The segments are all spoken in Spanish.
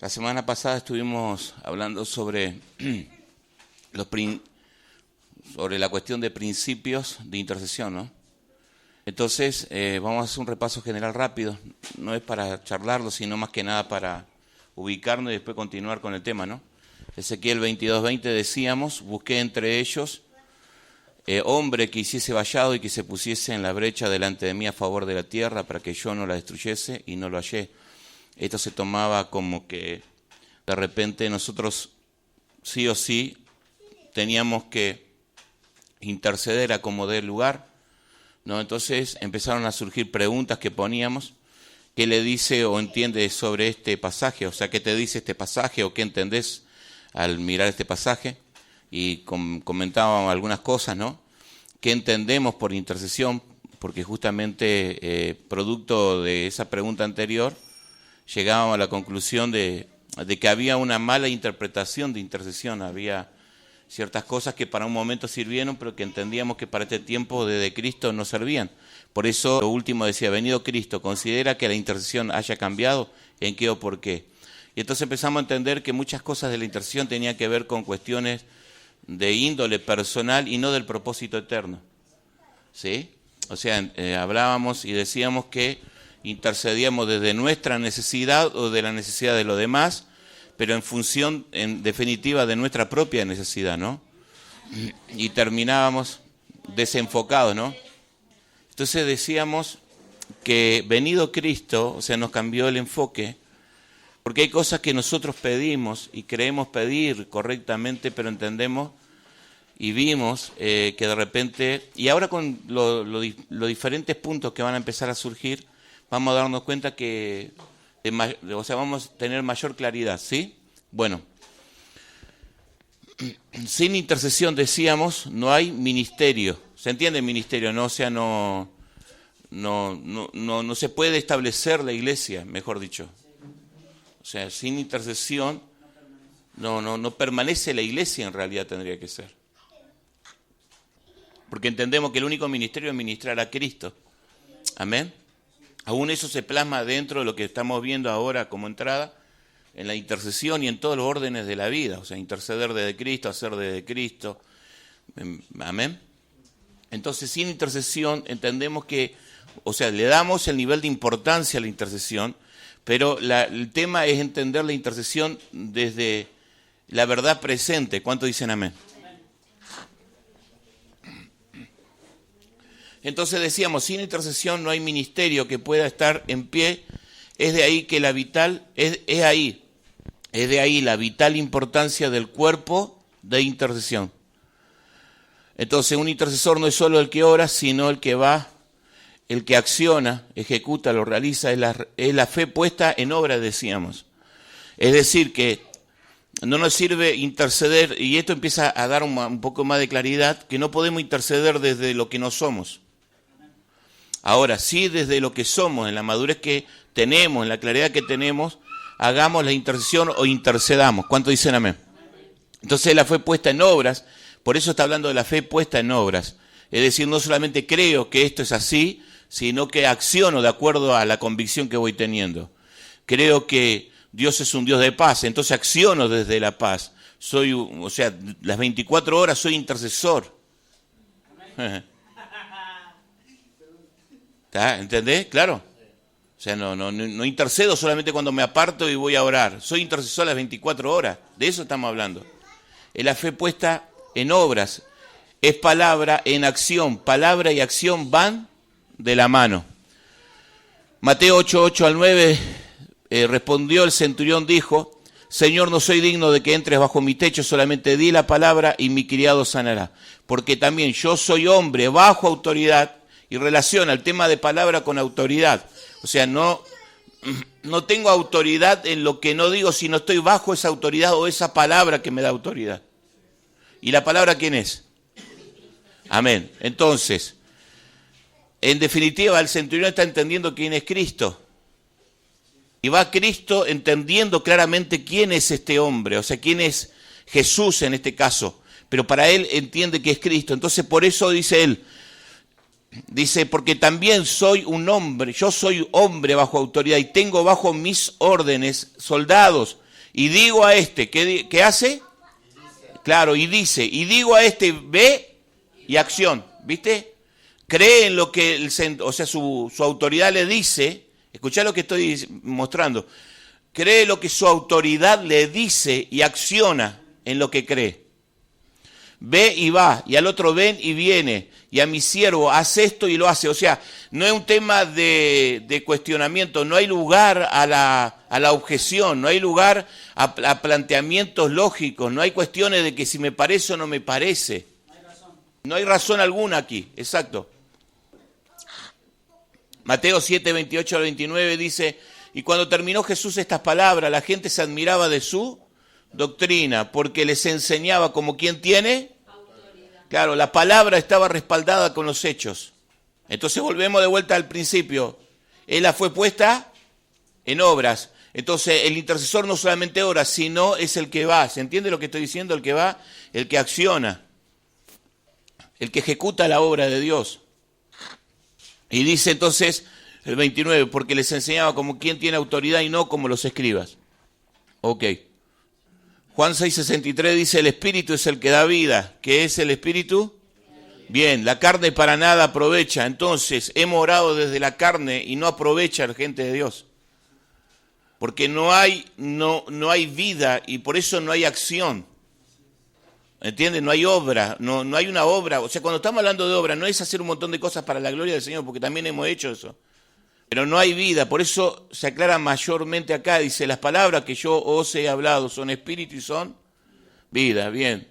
La semana pasada estuvimos hablando sobre sobre la cuestión de principios de intercesión, ¿no? Entonces, vamos a hacer un repaso general rápido. No es para charlarlo, sino más que nada para ubicarnos y después continuar con el tema, ¿no? Ezequiel 22:20 decíamos, busqué entre ellos hombre que hiciese vallado y que se pusiese en la brecha delante de mí a favor de la tierra para que yo no la destruyese, y no lo hallé. Esto se tomaba como que de repente nosotros sí o sí teníamos que interceder a como dé lugar, ¿no? Entonces empezaron a surgir preguntas que poníamos. ¿Qué le dice o entiende sobre este pasaje? O sea, ¿qué te dice este pasaje o qué entendés al mirar este pasaje? Y comentábamos algunas cosas, ¿no? ¿Qué entendemos por intercesión? Porque justamente producto de esa pregunta anterior llegábamos a la conclusión de que había una mala interpretación de intercesión. Había ciertas cosas que para un momento sirvieron, pero que entendíamos que para este tiempo desde Cristo no servían. Por eso lo último decía, venido Cristo, ¿considera que la intercesión haya cambiado? ¿En qué o por qué? Y entonces empezamos a entender que muchas cosas de la intercesión tenían que ver con cuestiones de índole personal y no del propósito eterno. ¿Sí? O sea, hablábamos y decíamos que intercedíamos desde nuestra necesidad o de la necesidad de los demás, pero en función, en definitiva, de nuestra propia necesidad, ¿no? Y terminábamos desenfocados, ¿no? Entonces decíamos que venido Cristo, o sea, nos cambió el enfoque, porque hay cosas que nosotros pedimos y creemos pedir correctamente, pero entendemos y vimos que de repente, y ahora con los diferentes puntos que van a empezar a surgir, vamos a darnos cuenta que, o sea, vamos a tener mayor claridad, ¿sí? Bueno, sin intercesión, decíamos, no hay ministerio. ¿Se entiende ministerio? No, o sea, no se puede establecer la iglesia, mejor dicho. O sea, sin intercesión no permanece la iglesia, en realidad tendría que ser. Porque entendemos que el único ministerio es ministrar a Cristo. Amén. Aún eso se plasma dentro de lo que estamos viendo ahora como entrada en la intercesión y en todos los órdenes de la vida. O sea, interceder desde Cristo, hacer desde Cristo. Amén. Entonces, sin intercesión entendemos que, o sea, le damos el nivel de importancia a la intercesión, pero el tema es entender la intercesión desde la verdad presente. ¿Cuántos dicen amén? Entonces decíamos, sin intercesión no hay ministerio que pueda estar en pie. Es de ahí que la vital, es de ahí la vital importancia del cuerpo de intercesión. Entonces un intercesor no es solo el que ora, sino el que va, el que acciona, ejecuta, lo realiza, es la fe puesta en obra, decíamos. Es decir, que no nos sirve interceder, y esto empieza a dar un poco más de claridad, que no podemos interceder desde lo que no somos. Ahora, sí, desde lo que somos, en la madurez que tenemos, en la claridad que tenemos, hagamos la intercesión o intercedamos. ¿Cuántos dicen amén? Entonces la fe puesta en obras, por eso está hablando de la fe puesta en obras. Es decir, no solamente creo que esto es así, sino que acciono de acuerdo a la convicción que voy teniendo. Creo que Dios es un Dios de paz, entonces acciono desde la paz. O sea, las 24 horas soy intercesor. ¿Entendés? Claro. O sea, no intercedo solamente cuando me aparto y voy a orar. Soy intercesor las 24 horas. De eso estamos hablando. Es la fe puesta en obras. Es palabra en acción. Palabra y acción van de la mano. Mateo 8:8 al 9, respondió el centurión, dijo, Señor, no soy digno de que entres bajo mi techo, solamente di la palabra y mi criado sanará. Porque también yo soy hombre bajo autoridad, y relaciona el tema de palabra con autoridad. O sea, no tengo autoridad en lo que no digo, sino estoy bajo esa autoridad o esa palabra que me da autoridad. ¿Y la palabra quién es? Amén. Entonces, en definitiva, el centurión está entendiendo quién es Cristo. Y va Cristo entendiendo claramente quién es este hombre, o sea, quién es Jesús en este caso. Pero para él entiende que es Cristo. Entonces, por eso dice él, porque también soy un hombre, yo soy hombre bajo autoridad y tengo bajo mis órdenes soldados Y digo a este, ¿qué hace? Claro, y dice, y digo a este, ve y acción, ¿viste? Cree en lo que, su autoridad le dice. Escuchá lo que estoy mostrando. Cree lo que su autoridad le dice y acciona en lo que cree. Ve y va, y al otro ven y viene, y a mi siervo hace esto y lo hace. O sea, no es un tema de cuestionamiento, no hay lugar a la objeción, no hay lugar a planteamientos lógicos, no hay cuestiones de que si me parece o no me parece. No hay razón alguna aquí, exacto. Mateo 7, 28 al 29 dice, y cuando terminó Jesús estas palabras, la gente se admiraba de su doctrina, porque les enseñaba como quien tiene autoridad. Claro, la palabra estaba respaldada con los hechos. Entonces volvemos de vuelta al principio. Él la fue puesta en obras. Entonces el intercesor no solamente ora, sino es el que va. ¿Se entiende lo que estoy diciendo? El que va, el que acciona, el que ejecuta la obra de Dios. Y dice entonces el 29, porque les enseñaba como quien tiene autoridad y no como los escribas. Ok. Juan 6:63 dice, el Espíritu es el que da vida. ¿Qué es el Espíritu? Bien, la carne para nada aprovecha. Entonces, hemos orado desde la carne y no aprovecha la gente de Dios. Porque no hay vida y por eso no hay acción. ¿Entiendes? No hay obra, no hay una obra. O sea, cuando estamos hablando de obra, no es hacer un montón de cosas para la gloria del Señor, porque también hemos hecho eso. Pero no hay vida, por eso se aclara mayormente acá, dice, las palabras que yo os he hablado son espíritu y son vida. Bien.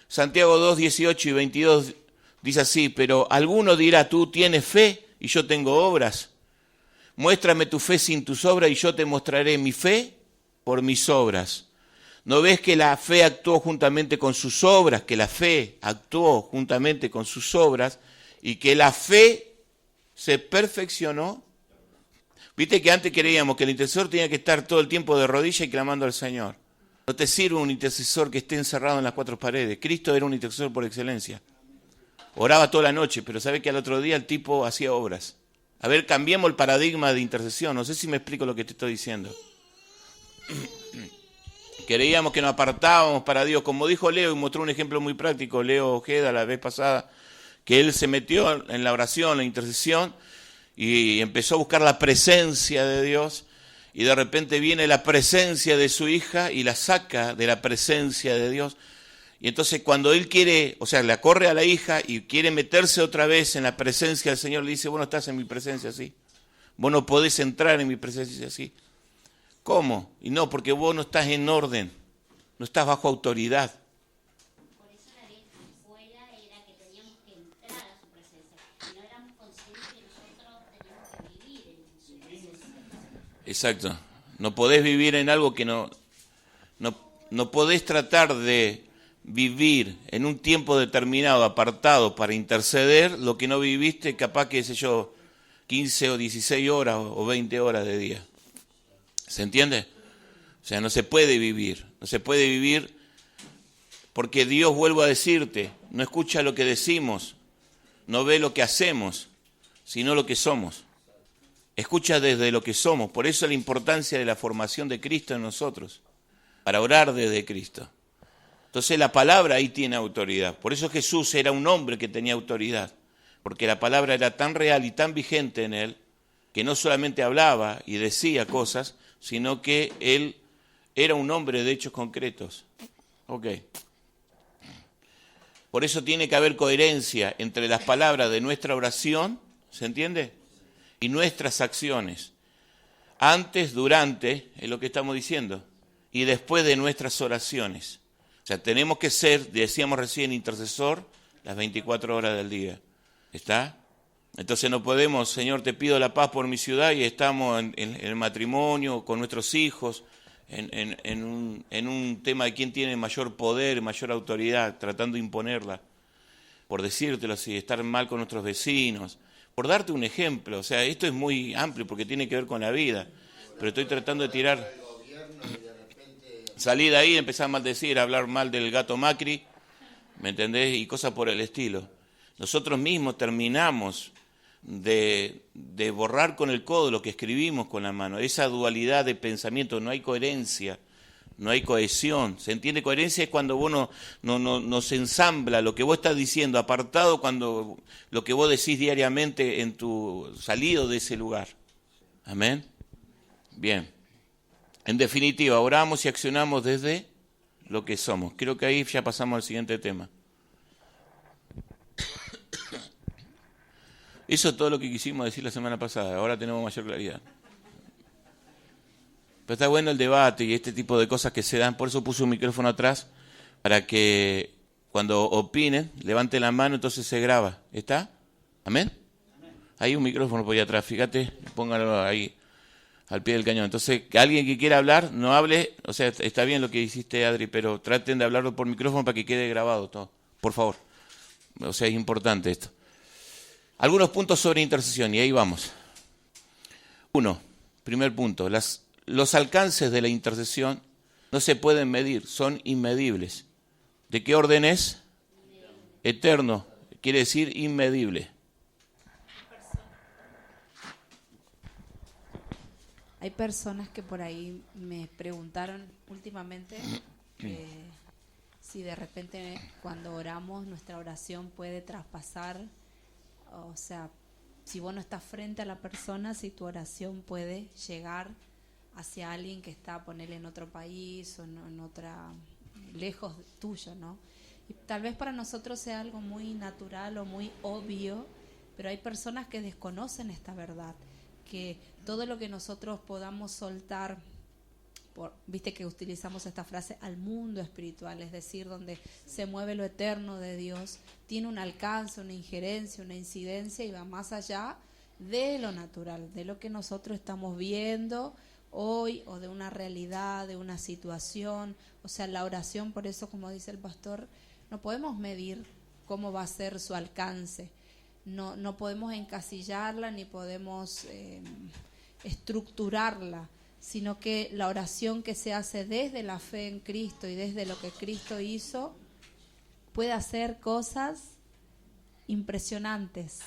Santiago 2, 18 y 22 dice así, pero alguno dirá, tú tienes fe y yo tengo obras. Muéstrame tu fe sin tus obras y yo te mostraré mi fe por mis obras. ¿No ves que la fe actuó juntamente con sus obras? Que la fe actuó juntamente con sus obras y que la fe se perfeccionó. Viste que antes creíamos que el intercesor tenía que estar todo el tiempo de rodillas y clamando al Señor. No te sirve un intercesor que esté encerrado en las cuatro paredes. Cristo era un intercesor por excelencia. Oraba toda la noche, pero sabe que al otro día el tipo hacía obras. A ver, cambiemos el paradigma de intercesión. No sé si me explico lo que te estoy diciendo. Creíamos que nos apartábamos para Dios. Como dijo Leo, y mostró un ejemplo muy práctico, Leo Ojeda, la vez pasada, que él se metió en la oración, la intercesión, y empezó a buscar la presencia de Dios, y de repente viene la presencia de su hija y la saca de la presencia de Dios. Y entonces cuando él quiere, o sea, la corre a la hija y quiere meterse otra vez en la presencia del Señor, le dice, vos no estás en mi presencia así. Vos no podés entrar en mi presencia así. ¿Cómo? Y no, porque vos no estás en orden, no estás bajo autoridad. Por eso la ley afuera era que teníamos que entrar a su presencia. Y no éramos conscientes que nosotros teníamos que vivir en su presencia. Exacto. No podés vivir en algo que no podés tratar de vivir en un tiempo determinado, apartado para interceder, lo que no viviste, capaz que, 15 o 16 horas o 20 horas de día. ¿Se entiende? O sea, no se puede vivir porque Dios, vuelvo a decirte, no escucha lo que decimos, no ve lo que hacemos, sino lo que somos. Escucha desde lo que somos, por eso la importancia de la formación de Cristo en nosotros, para orar desde Cristo. Entonces la palabra ahí tiene autoridad, por eso Jesús era un hombre que tenía autoridad, porque la palabra era tan real y tan vigente en él, que no solamente hablaba y decía cosas, sino que él era un hombre de hechos concretos. Ok. Por eso tiene que haber coherencia entre las palabras de nuestra oración, ¿se entiende? Y nuestras acciones. Antes, durante, es lo que estamos diciendo, y después de nuestras oraciones. O sea, tenemos que ser, decíamos recién, intercesor las 24 horas del día. ¿Está? Entonces no podemos, Señor, te pido la paz por mi ciudad y estamos en el matrimonio, con nuestros hijos, en un tema de quién tiene mayor poder, mayor autoridad, tratando de imponerla, por decírtelo así, estar mal con nuestros vecinos, por darte un ejemplo. O sea, esto es muy amplio porque tiene que ver con la vida, pero estoy tratando de tirar, salir de ahí, empezar a maldecir, a hablar mal del gato Macri, ¿me entendés? Y cosas por el estilo. Nosotros mismos terminamos de borrar con el codo lo que escribimos con la mano, esa dualidad de pensamiento, no hay coherencia, no hay cohesión. ¿Se entiende? Coherencia es cuando uno no se ensambla lo que vos estás diciendo, apartado cuando lo que vos decís diariamente en tu salido de ese lugar. Amén. Bien. En definitiva, oramos y accionamos desde lo que somos. Creo que ahí ya pasamos al siguiente tema. Eso es todo lo que quisimos decir la semana pasada. Ahora tenemos mayor claridad. Pero está bueno el debate y este tipo de cosas que se dan. Por eso puse un micrófono atrás, para que cuando opinen, levanten la mano, entonces se graba. ¿Está? ¿Amén? Hay un micrófono por ahí atrás, fíjate, póngalo ahí, al pie del cañón. Entonces, que alguien que quiera hablar, no hable. O sea, está bien lo que hiciste, Adri, pero traten de hablarlo por micrófono para que quede grabado todo. Por favor. O sea, es importante esto. Algunos puntos sobre intercesión, y ahí vamos. 1. Primer punto. Los alcances de la intercesión no se pueden medir, son inmedibles. ¿De qué orden es? Eterno, quiere decir inmedible. Hay personas que por ahí me preguntaron últimamente si de repente cuando oramos nuestra oración puede traspasar, o sea, si vos no estás frente a la persona, si tu oración puede llegar hacia alguien que está, ponele, en otro país o en otra, lejos tuyo, ¿no? Y tal vez para nosotros sea algo muy natural o muy obvio, pero hay personas que desconocen esta verdad, que todo lo que nosotros podamos soltar, viste que utilizamos esta frase, al mundo espiritual, es decir, donde se mueve lo eterno de Dios, tiene un alcance, una injerencia, una incidencia y va más allá de lo natural, de lo que nosotros estamos viendo hoy o de una realidad, de una situación. O sea, la oración, por eso, como dice el pastor, no podemos medir cómo va a ser su alcance, no podemos encasillarla ni podemos estructurarla, sino que la oración que se hace desde la fe en Cristo y desde lo que Cristo hizo puede hacer cosas impresionantes,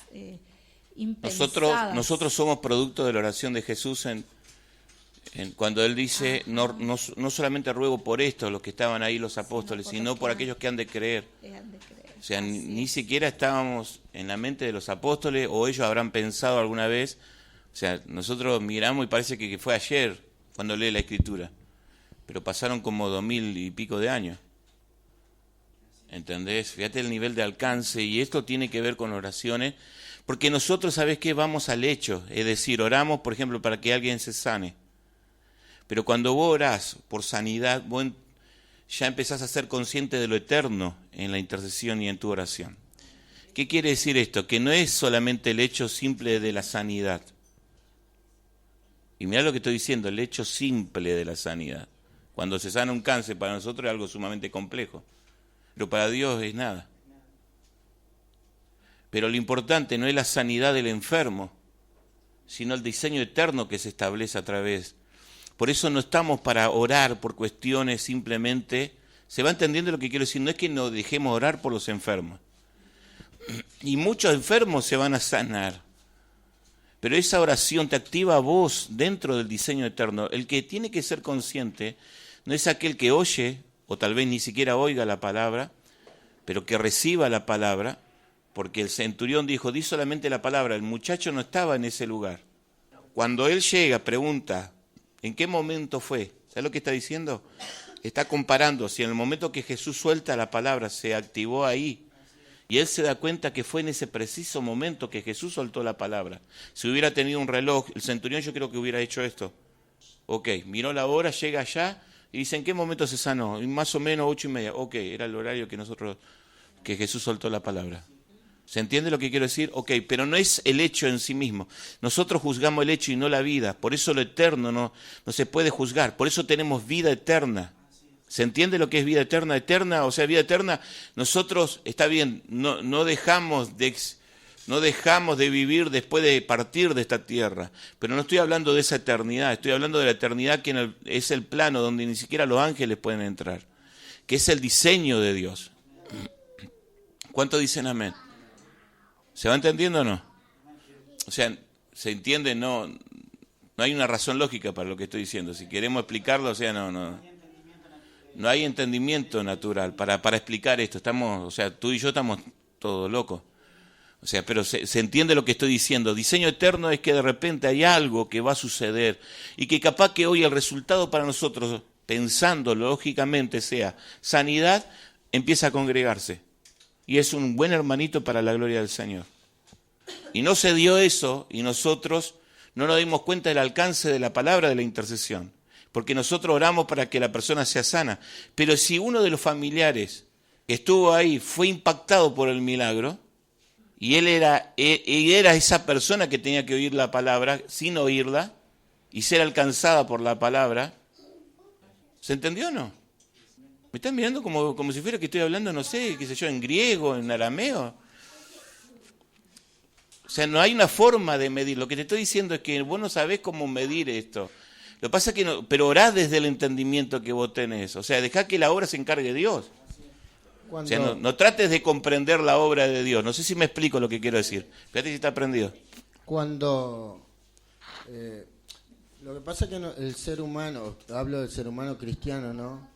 impensadas. Nosotros somos producto de la oración de Jesús cuando Él dice, no solamente ruego por esto, los que estaban ahí los apóstoles, sino por aquellos que han de creer. O sea, ni siquiera estábamos en la mente de los apóstoles, o ellos habrán pensado alguna vez. O sea, nosotros miramos y parece que fue ayer cuando lee la Escritura, pero pasaron como 2000 y pico de años. ¿Entendés? Fíjate el nivel de alcance, y esto tiene que ver con oraciones, porque nosotros, ¿sabés qué? Vamos al hecho, es decir, oramos, por ejemplo, para que alguien se sane. Pero cuando vos orás por sanidad, vos ya empezás a ser consciente de lo eterno en la intercesión y en tu oración. ¿Qué quiere decir esto? Que no es solamente el hecho simple de la sanidad. Y mirá lo que estoy diciendo, el hecho simple de la sanidad. Cuando se sana un cáncer, para nosotros es algo sumamente complejo, pero para Dios es nada. Pero lo importante no es la sanidad del enfermo, sino el diseño eterno que se establece a través. Por eso no estamos para orar por cuestiones simplemente. ¿Se va entendiendo lo que quiero decir? No es que no dejemos orar por los enfermos. Y muchos enfermos se van a sanar. Pero esa oración te activa a vos dentro del diseño eterno. El que tiene que ser consciente no es aquel que oye, o tal vez ni siquiera oiga la palabra, pero que reciba la palabra, porque el centurión dijo, di solamente la palabra. El muchacho no estaba en ese lugar. Cuando él llega, pregunta, ¿en qué momento fue? ¿Sabes lo que está diciendo? Está comparando si en el momento que Jesús suelta la palabra se activó ahí. Y él se da cuenta que fue en ese preciso momento que Jesús soltó la palabra. Si hubiera tenido un reloj, el centurión yo creo que hubiera hecho esto. Ok, miró la hora, llega allá y dice, ¿en qué momento se sanó? Más o menos 8:30. Ok, era el horario que Jesús soltó la palabra. ¿Se entiende lo que quiero decir? Ok, pero no es el hecho en sí mismo. Nosotros juzgamos el hecho y no la vida. Por eso lo eterno no se puede juzgar. Por eso tenemos vida eterna. ¿Se entiende lo que es vida eterna? Eterna, o sea, vida eterna. Nosotros, está bien, no dejamos de vivir después de partir de esta tierra. Pero no estoy hablando de esa eternidad. Estoy hablando de la eternidad que es el plano donde ni siquiera los ángeles pueden entrar. Que es el diseño de Dios. ¿Cuántos dicen amén? ¿Se va entendiendo o no? O sea, ¿se entiende? No hay una razón lógica para lo que estoy diciendo. Si queremos explicarlo, o sea, no. No hay entendimiento natural para explicar esto. Estamos, o sea, tú y yo estamos todos locos. O sea, pero se entiende lo que estoy diciendo. Diseño eterno es que de repente hay algo que va a suceder y que capaz que hoy el resultado para nosotros, pensando lógicamente, sea sanidad, empieza a congregarse. Y es un buen hermanito para la gloria del Señor. Y no se dio eso y nosotros no nos dimos cuenta del alcance de la palabra de la intercesión. Porque nosotros oramos para que la persona sea sana. Pero si uno de los familiares que estuvo ahí fue impactado por el milagro, y él era esa persona que tenía que oír la palabra sin oírla y ser alcanzada por la palabra, ¿se entendió o no? ¿Me están mirando como si fuera que estoy hablando, no sé, qué sé yo, en griego, en arameo? O sea, no hay una forma de medir. Lo que te estoy diciendo es que vos no sabés cómo medir esto. Lo que pasa es que no, pero orá desde el entendimiento que vos tenés. O sea, dejá que la obra se encargue de Dios. O sea, no trates de comprender la obra de Dios. No sé si me explico lo que quiero decir. Fíjate si está aprendido. Cuando lo que pasa es que el ser humano, hablo del ser humano cristiano, ¿no?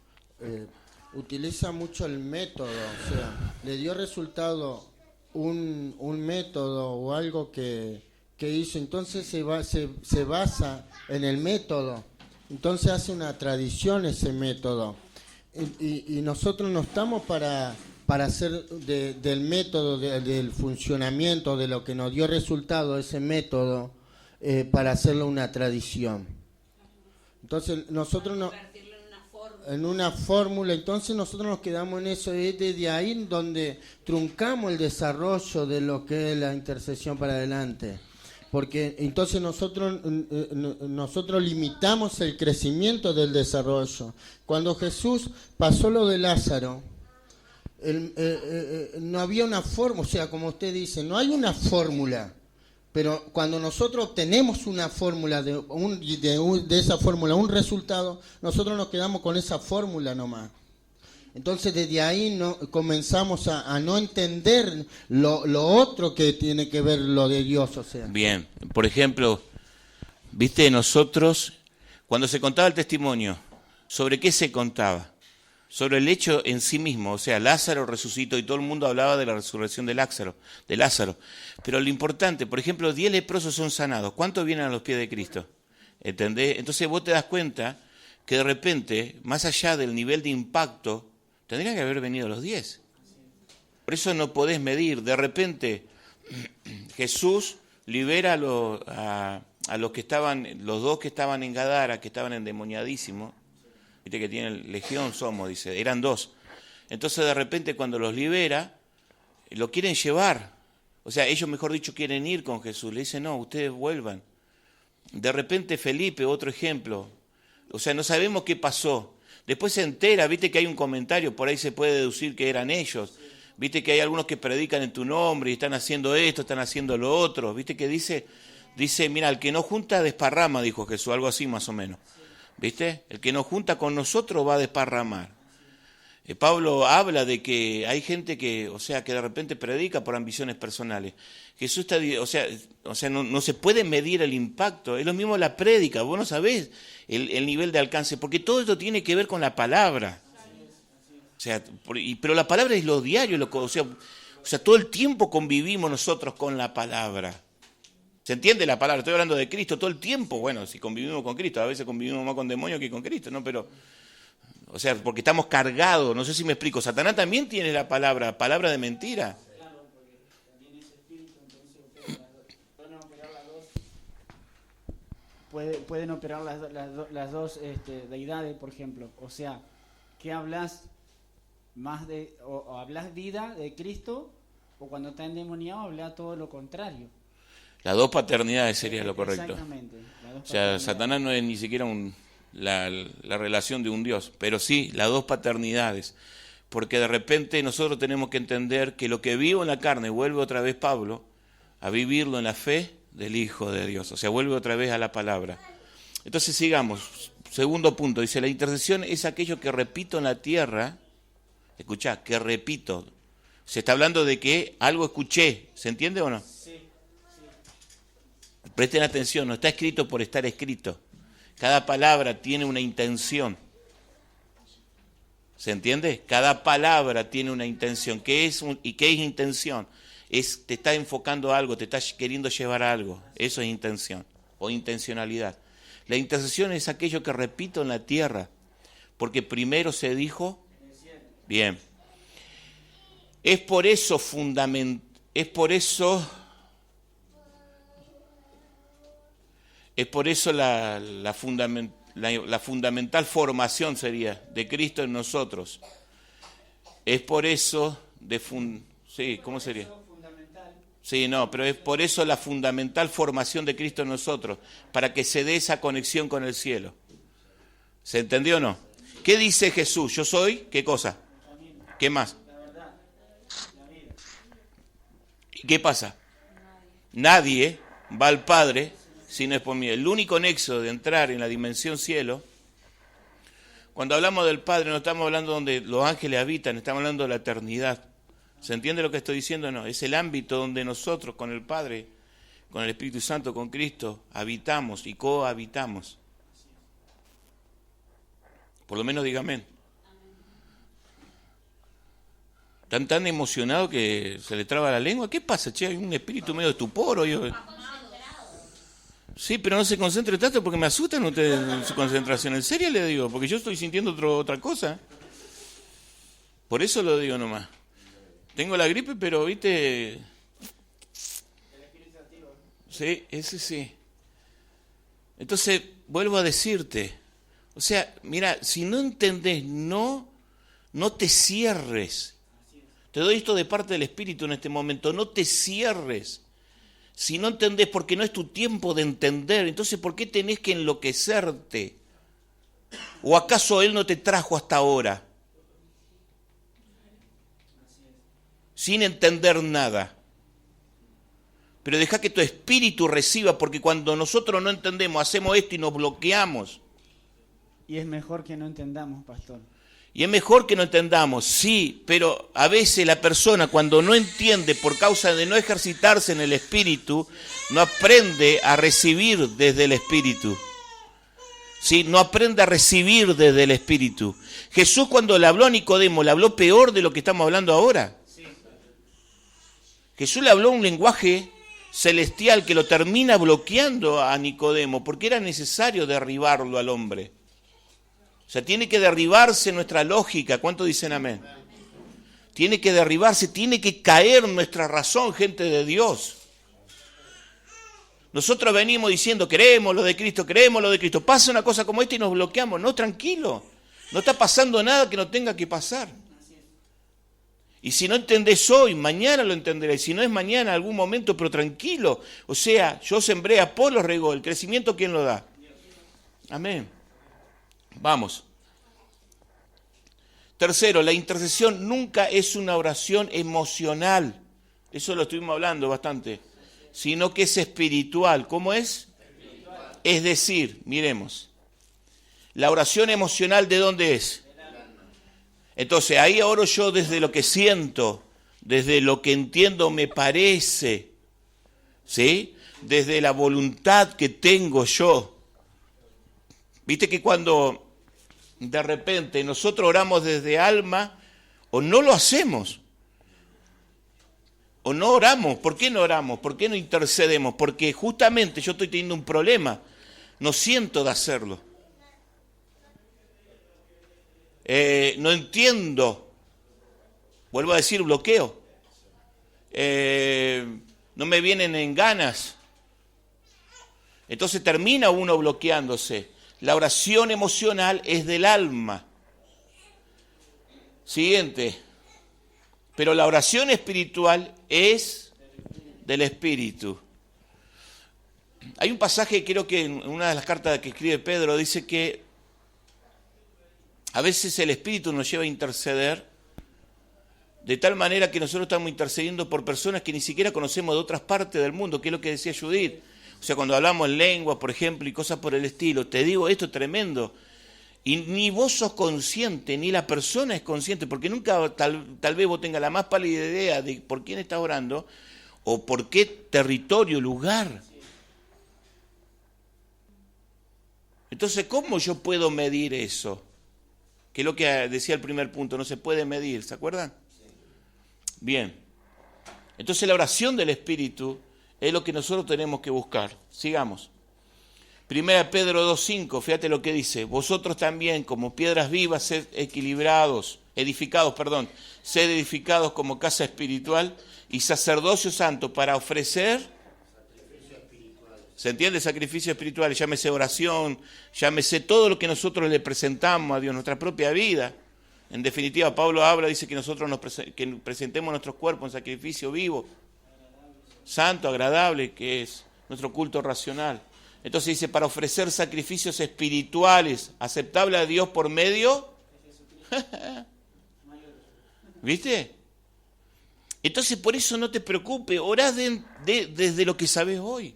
Utiliza mucho el método, o sea, le dio resultado un método o algo que hizo, entonces se basa en el método, entonces hace una tradición ese método, y nosotros no estamos para hacer del método, del funcionamiento, de lo que nos dio resultado ese método, para hacerlo una tradición. Entonces nosotros no... en una fórmula, entonces nosotros nos quedamos en eso, y es desde ahí donde truncamos el desarrollo de lo que es la intercesión para adelante, porque entonces nosotros limitamos el crecimiento del desarrollo. Cuando Jesús pasó lo de Lázaro, no había una fórmula, o sea, como usted dice, no hay una fórmula. Pero cuando nosotros obtenemos una fórmula, de esa fórmula un resultado, nosotros nos quedamos con esa fórmula nomás. Entonces desde ahí comenzamos a no entender lo otro que tiene que ver lo de Dios. O sea. Bien, por ejemplo, viste, nosotros, cuando se contaba el testimonio, ¿sobre qué se contaba? Sobre el hecho en sí mismo, o sea, Lázaro resucitó y todo el mundo hablaba de la resurrección de Lázaro. Pero lo importante, por ejemplo, 10 leprosos son sanados. ¿Cuántos vienen a los pies de Cristo? ¿Entendés? Entonces vos te das cuenta que de repente, más allá del nivel de impacto, tendrían que haber venido los 10. Por eso no podés medir. De repente, Jesús libera a los que estaban, los 2 que estaban en Gadara, que estaban endemoniadísimos. Viste que tienen legión somos, dice, eran 2. Entonces de repente cuando los libera, lo quieren llevar. O sea, ellos mejor dicho quieren ir con Jesús. Le dicen, no, ustedes vuelvan. De repente Felipe, otro ejemplo. O sea, no sabemos qué pasó. Después se entera, viste que hay un comentario, por ahí se puede deducir que eran ellos. Viste que hay algunos que predican en tu nombre y están haciendo esto, están haciendo lo otro. Viste que dice, mira, el que no junta desparrama, dijo Jesús, algo así más o menos. ¿Viste? El que nos junta con nosotros va a desparramar. Pablo habla de que hay gente que, o sea, que de repente predica por ambiciones personales. Jesús está, o sea, no se puede medir el impacto. Es lo mismo la prédica. Vos no sabés el nivel de alcance, porque todo esto tiene que ver con la palabra. O sea, pero la palabra es lo diario, o sea, todo el tiempo convivimos nosotros con la palabra. ¿Se entiende la palabra? Estoy hablando de Cristo todo el tiempo. Bueno, si convivimos con Cristo, a veces convivimos más con demonios que con Cristo, ¿no? Pero, o sea, porque estamos cargados, no sé si me explico. Satanás también tiene la palabra de mentira. Claro, porque también es espíritu, entonces pueden operar las dos. Pueden operar las dos deidades, por ejemplo. O sea, ¿qué hablas más de, o hablas vida de Cristo, o cuando está endemoniado hablas todo lo contrario? Las 2 paternidades sería lo correcto. Exactamente. O sea, Satanás no es ni siquiera la relación de un Dios, pero sí las 2 paternidades. Porque de repente nosotros tenemos que entender que lo que vivo en la carne, vuelve otra vez Pablo, a vivirlo en la fe del Hijo de Dios. O sea, vuelve otra vez a la palabra. Entonces sigamos. Segundo punto, dice, la intercesión es aquello que repito en la tierra. Escuchá, que repito. Se está hablando de que algo escuché. ¿Se entiende o no? Presten atención, no está escrito por estar escrito. Cada palabra tiene una intención. ¿Se entiende? Cada palabra tiene una intención. ¿Qué es intención? Te está enfocando a algo, te está queriendo llevar a algo. Eso es intención o intencionalidad. La intercesión es aquello que repito en la tierra, porque primero se dijo. Bien. Es por eso la fundamental formación sería de Cristo en nosotros. Es por eso sí, ¿cómo sería? Sí, no, pero es por eso la fundamental formación de Cristo en nosotros, para que se dé esa conexión con el cielo. ¿Se entendió o no? ¿Qué dice Jesús? Yo soy, ¿qué cosa? ¿Qué más? ¿Y qué pasa? Nadie va al Padre si no es por mí. El único nexo de entrar en la dimensión cielo, cuando hablamos del Padre no estamos hablando donde los ángeles habitan, estamos hablando de la eternidad. ¿Se entiende lo que estoy diciendo? No, es el ámbito donde nosotros con el Padre, con el Espíritu Santo, con Cristo, habitamos y cohabitamos. Por lo menos diga amén. ¿Están tan emocionados que se le traba la lengua? ¿Qué pasa, che? Hay un espíritu medio de estupor hoy. Sí, pero no se concentre tanto porque me asustan ustedes en su concentración. ¿En serio le digo? Porque yo estoy sintiendo otra cosa. Por eso lo digo nomás. Tengo la gripe, pero viste. Sí, ese sí. Entonces, vuelvo a decirte. O sea, mira, si no entendés, no te cierres. Te doy esto de parte del Espíritu en este momento. No te cierres. Si no entendés, porque no es tu tiempo de entender, entonces ¿por qué tenés que enloquecerte? ¿O acaso Él no te trajo hasta ahora? Sin entender nada. Pero deja que tu espíritu reciba, porque cuando nosotros no entendemos, hacemos esto y nos bloqueamos. Y es mejor que no entendamos, pastor. Y es mejor que no entendamos, sí, pero a veces la persona cuando no entiende por causa de no ejercitarse en el espíritu, no aprende a recibir desde el espíritu. Sí, no aprende a recibir desde el espíritu. Jesús cuando le habló a Nicodemo, le habló peor de lo que estamos hablando ahora. Jesús le habló un lenguaje celestial que lo termina bloqueando a Nicodemo, porque era necesario derribarlo al hombre. O sea, tiene que derribarse nuestra lógica. ¿Cuántos dicen amén? Tiene que derribarse, tiene que caer nuestra razón, gente de Dios. Nosotros venimos diciendo, queremos lo de Cristo, queremos lo de Cristo. Pasa una cosa como esta y nos bloqueamos. No, tranquilo. No está pasando nada que no tenga que pasar. Y si no entendés hoy, mañana lo entenderás. Si no es mañana, en algún momento, pero tranquilo. O sea, yo sembré, Apolo regó. El crecimiento, ¿quién lo da? Amén. Vamos. Tercero, la intercesión nunca es una oración emocional. Eso lo estuvimos hablando bastante. Sino que es espiritual. ¿Cómo es? Espiritual. Es decir, miremos. La oración emocional, ¿de dónde es? Entonces, ahí oro yo desde lo que siento, desde lo que entiendo me parece, ¿sí? Desde la voluntad que tengo yo. Viste que cuando de repente nosotros oramos desde alma, o no lo hacemos, o no oramos. ¿Por qué no oramos? ¿Por qué no intercedemos? Porque justamente yo estoy teniendo un problema, no siento de hacerlo. No entiendo, vuelvo a decir, bloqueo. No me vienen en ganas. Entonces termina uno bloqueándose. La oración emocional es del alma. Siguiente. Pero la oración espiritual es del espíritu. Hay un pasaje, creo que en una de las cartas que escribe Pedro, dice que a veces el espíritu nos lleva a interceder de tal manera que nosotros estamos intercediendo por personas que ni siquiera conocemos de otras partes del mundo, que es lo que decía Judith. O sea, cuando hablamos en lengua, por ejemplo, y cosas por el estilo, te digo esto tremendo. Y ni vos sos consciente, ni la persona es consciente, porque nunca tal vez vos tengas la más pálida idea de por quién estás orando, o por qué territorio, lugar. Entonces, ¿cómo yo puedo medir eso? que es lo que decía el primer punto, no se puede medir, ¿se acuerdan? Bien. Entonces la oración del Espíritu es lo que nosotros tenemos que buscar. Sigamos. 1 Pedro 2:5, fíjate lo que dice. Vosotros también, como piedras vivas, sed sed edificados como casa espiritual y sacerdocio santo para ofrecer. ¿Se entiende? Sacrificio espiritual, llámese oración, llámese todo lo que nosotros le presentamos a Dios, nuestra propia vida. En definitiva, Pablo habla, dice que nosotros que presentemos nuestros cuerpos en sacrificio vivo, santo, agradable, que es nuestro culto racional. Entonces dice, para ofrecer sacrificios espirituales, aceptables a Dios por medio. ¿Viste? Entonces por eso no te preocupes, orá desde lo que sabes hoy.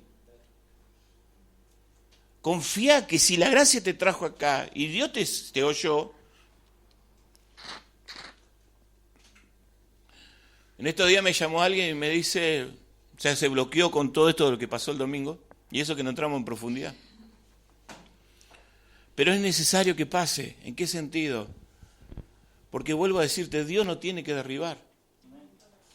Confía que si la gracia te trajo acá y Dios te oyó. En estos días me llamó alguien y me dice, o sea, se bloqueó con todo esto de lo que pasó el domingo, y eso que no entramos en profundidad. Pero es necesario que pase. ¿En qué sentido? Porque vuelvo a decirte, Dios no tiene que derribar.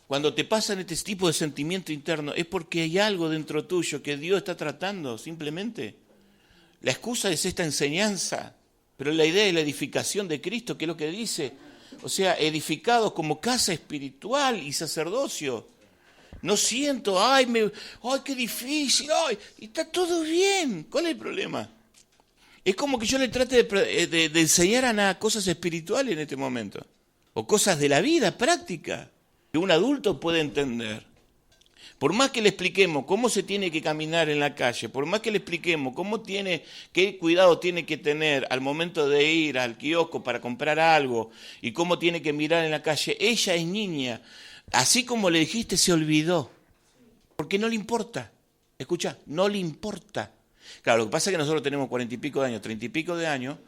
Cuando te pasan este tipo de sentimiento interno, es porque hay algo dentro tuyo que Dios está tratando, simplemente. La excusa es esta enseñanza, pero la idea es la edificación de Cristo, que es lo que dice. O sea, edificados como casa espiritual y sacerdocio. No siento, ay, qué difícil, ay, está todo bien. ¿Cuál es el problema? Es como que yo le trate de enseñar a nada cosas espirituales en este momento. O cosas de la vida práctica que un adulto puede entender. Por más que le expliquemos cómo se tiene que caminar en la calle, por más que le expliquemos qué cuidado tiene que tener al momento de ir al kiosco para comprar algo y cómo tiene que mirar en la calle, ella es niña. Así como le dijiste, se olvidó. Porque no le importa. Escucha, no le importa. Claro, lo que pasa es que nosotros tenemos 40 y pico de años, 30 y pico de años,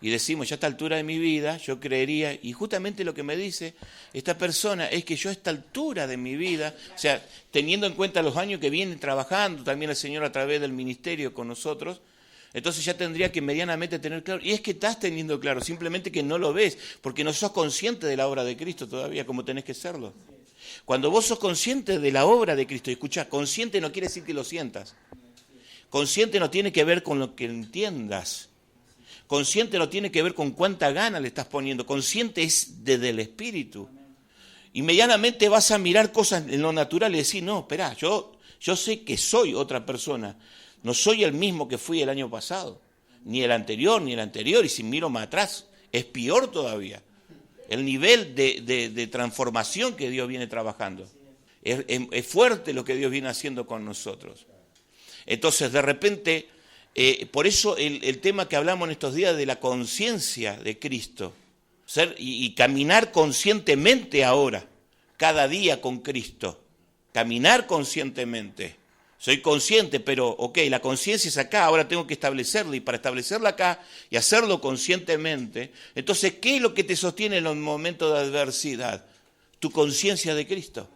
y decimos, ya a esta altura de mi vida, yo creería, y justamente lo que me dice esta persona es que yo a esta altura de mi vida, o sea, teniendo en cuenta los años que viene trabajando también el Señor a través del ministerio con nosotros, entonces ya tendría que medianamente tener claro, y es que estás teniendo claro, simplemente que no lo ves, porque no sos consciente de la obra de Cristo todavía, como tenés que serlo. Cuando vos sos consciente de la obra de Cristo, escuchá, consciente no quiere decir que lo sientas. Consciente no tiene que ver con lo que entiendas. Consciente no tiene que ver con cuánta gana le estás poniendo. Consciente es desde el Espíritu. Y medianamente vas a mirar cosas en lo natural y decir, no, espera, yo sé que soy otra persona. No soy el mismo que fui el año pasado. Ni el anterior, y si miro más atrás, es peor todavía. El nivel de transformación que Dios viene trabajando. Es fuerte lo que Dios viene haciendo con nosotros. Entonces, de repente, por eso el tema que hablamos en estos días de la conciencia de Cristo, y caminar conscientemente ahora, cada día con Cristo, caminar conscientemente. Soy consciente, pero, ok, la conciencia es acá, ahora tengo que establecerla, y para establecerla acá y hacerlo conscientemente, entonces, ¿qué es lo que te sostiene en los momentos de adversidad? Tu conciencia de Cristo.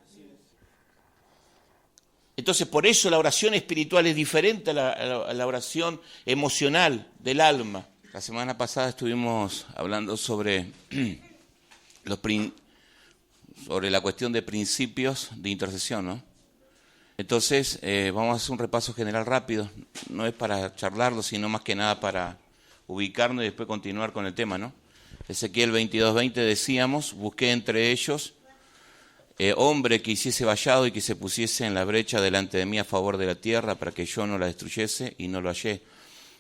Entonces, por eso la oración espiritual es diferente a la oración emocional del alma. La semana pasada estuvimos hablando sobre la cuestión de principios de intercesión, ¿no? Entonces, vamos a hacer un repaso general rápido. No es para charlarlo, sino más que nada para ubicarnos y después continuar con el tema, ¿no? Ezequiel 22:20 decíamos, busqué entre ellos hombre que hiciese vallado y que se pusiese en la brecha delante de mí a favor de la tierra para que yo no la destruyese, y no lo hallé.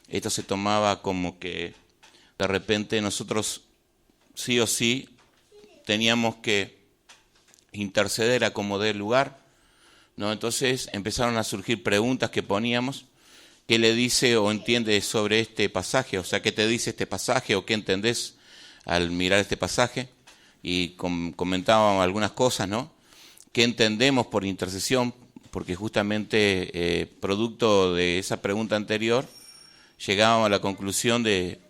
Esto se tomaba como que de repente nosotros sí o sí teníamos que interceder a como dé lugar, ¿no? Entonces empezaron a surgir preguntas que poníamos. ¿Qué le dice o entiende sobre este pasaje? O sea, ¿qué te dice este pasaje o qué entendés al mirar este pasaje? Y comentábamos algunas cosas, ¿no? ¿Qué entendemos por intercesión? Porque justamente producto de esa pregunta anterior llegábamos a la conclusión de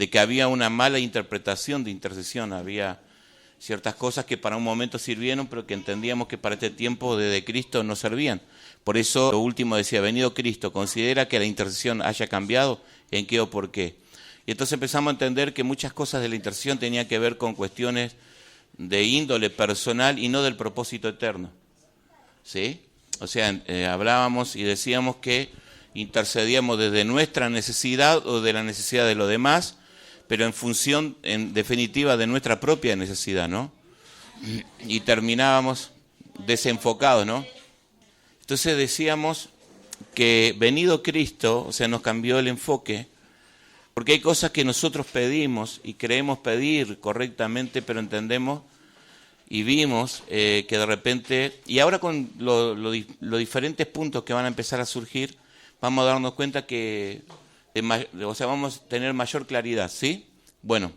que había una mala interpretación de intercesión. Había ciertas cosas que para un momento sirvieron, pero que entendíamos que para este tiempo de Cristo no servían. Por eso lo último decía, venido Cristo, ¿considera que la intercesión haya cambiado? ¿En qué o por qué? Y entonces empezamos a entender que muchas cosas de la intercesión tenían que ver con cuestiones de índole personal y no del propósito eterno. ¿Sí? O sea, hablábamos y decíamos que intercedíamos desde nuestra necesidad o de la necesidad de los demás, pero en función, en definitiva, de nuestra propia necesidad, ¿no? Y terminábamos desenfocados, ¿no? Entonces decíamos que venido Cristo, o sea, nos cambió el enfoque, porque hay cosas que nosotros pedimos y creemos pedir correctamente, pero entendemos y vimos que de repente, y ahora con los diferentes puntos que van a empezar a surgir, vamos a darnos cuenta que, vamos a tener mayor claridad, ¿sí? Bueno,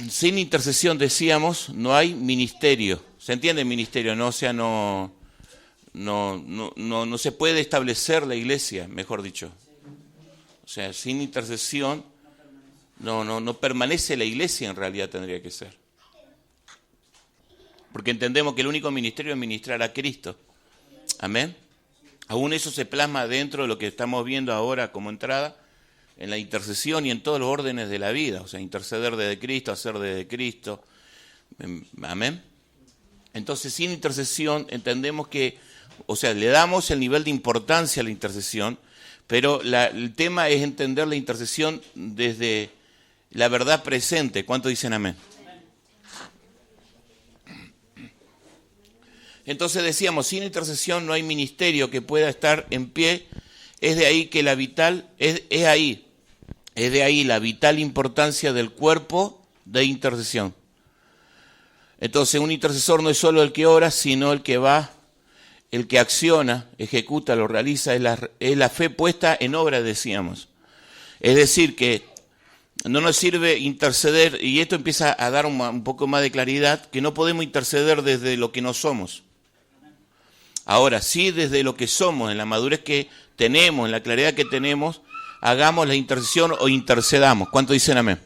sin intercesión, decíamos, no hay ministerio. ¿Se entiende ministerio? No, o sea, no se puede establecer la iglesia, mejor dicho. O sea, sin intercesión no permanece la iglesia, en realidad tendría que ser. Porque entendemos que el único ministerio es ministrar a Cristo. Amén. Aún eso se plasma dentro de lo que estamos viendo ahora como entrada en la intercesión y en todos los órdenes de la vida. O sea, interceder desde Cristo, hacer desde Cristo. Amén. Entonces, sin intercesión entendemos que, o sea, le damos el nivel de importancia a la intercesión, pero el tema es entender la intercesión desde la verdad presente. ¿Cuántos dicen amén? Entonces decíamos, sin intercesión no hay ministerio que pueda estar en pie. Es de ahí que la vital, es de ahí la vital importancia del cuerpo de intercesión. Entonces un intercesor no es solo el que ora, sino el que va, el que acciona, ejecuta, lo realiza, es la fe puesta en obra, decíamos. Es decir, que no nos sirve interceder, y esto empieza a dar un poco más de claridad, que no podemos interceder desde lo que no somos. Ahora, sí, desde lo que somos, en la madurez que tenemos, en la claridad que tenemos, hagamos la intercesión o intercedamos. ¿Cuántos dicen amén?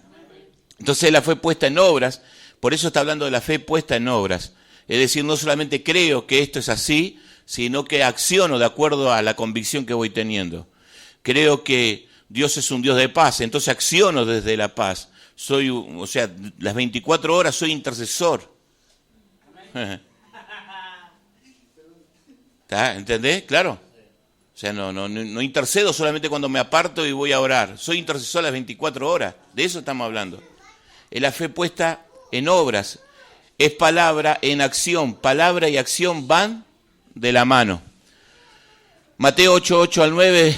Entonces la fe puesta en obras, por eso está hablando de la fe puesta en obras. Es decir, no solamente creo que esto es así, sino que acciono de acuerdo a la convicción que voy teniendo. Creo que Dios es un Dios de paz, entonces acciono desde la paz. O sea, las 24 horas soy intercesor. ¿Entendés? Claro. O sea, no intercedo solamente cuando me aparto y voy a orar. Soy intercesor las 24 horas. De eso estamos hablando. Es la fe puesta en obras. Es palabra en acción. Palabra y acción van de la mano. Mateo 8:8 al 9,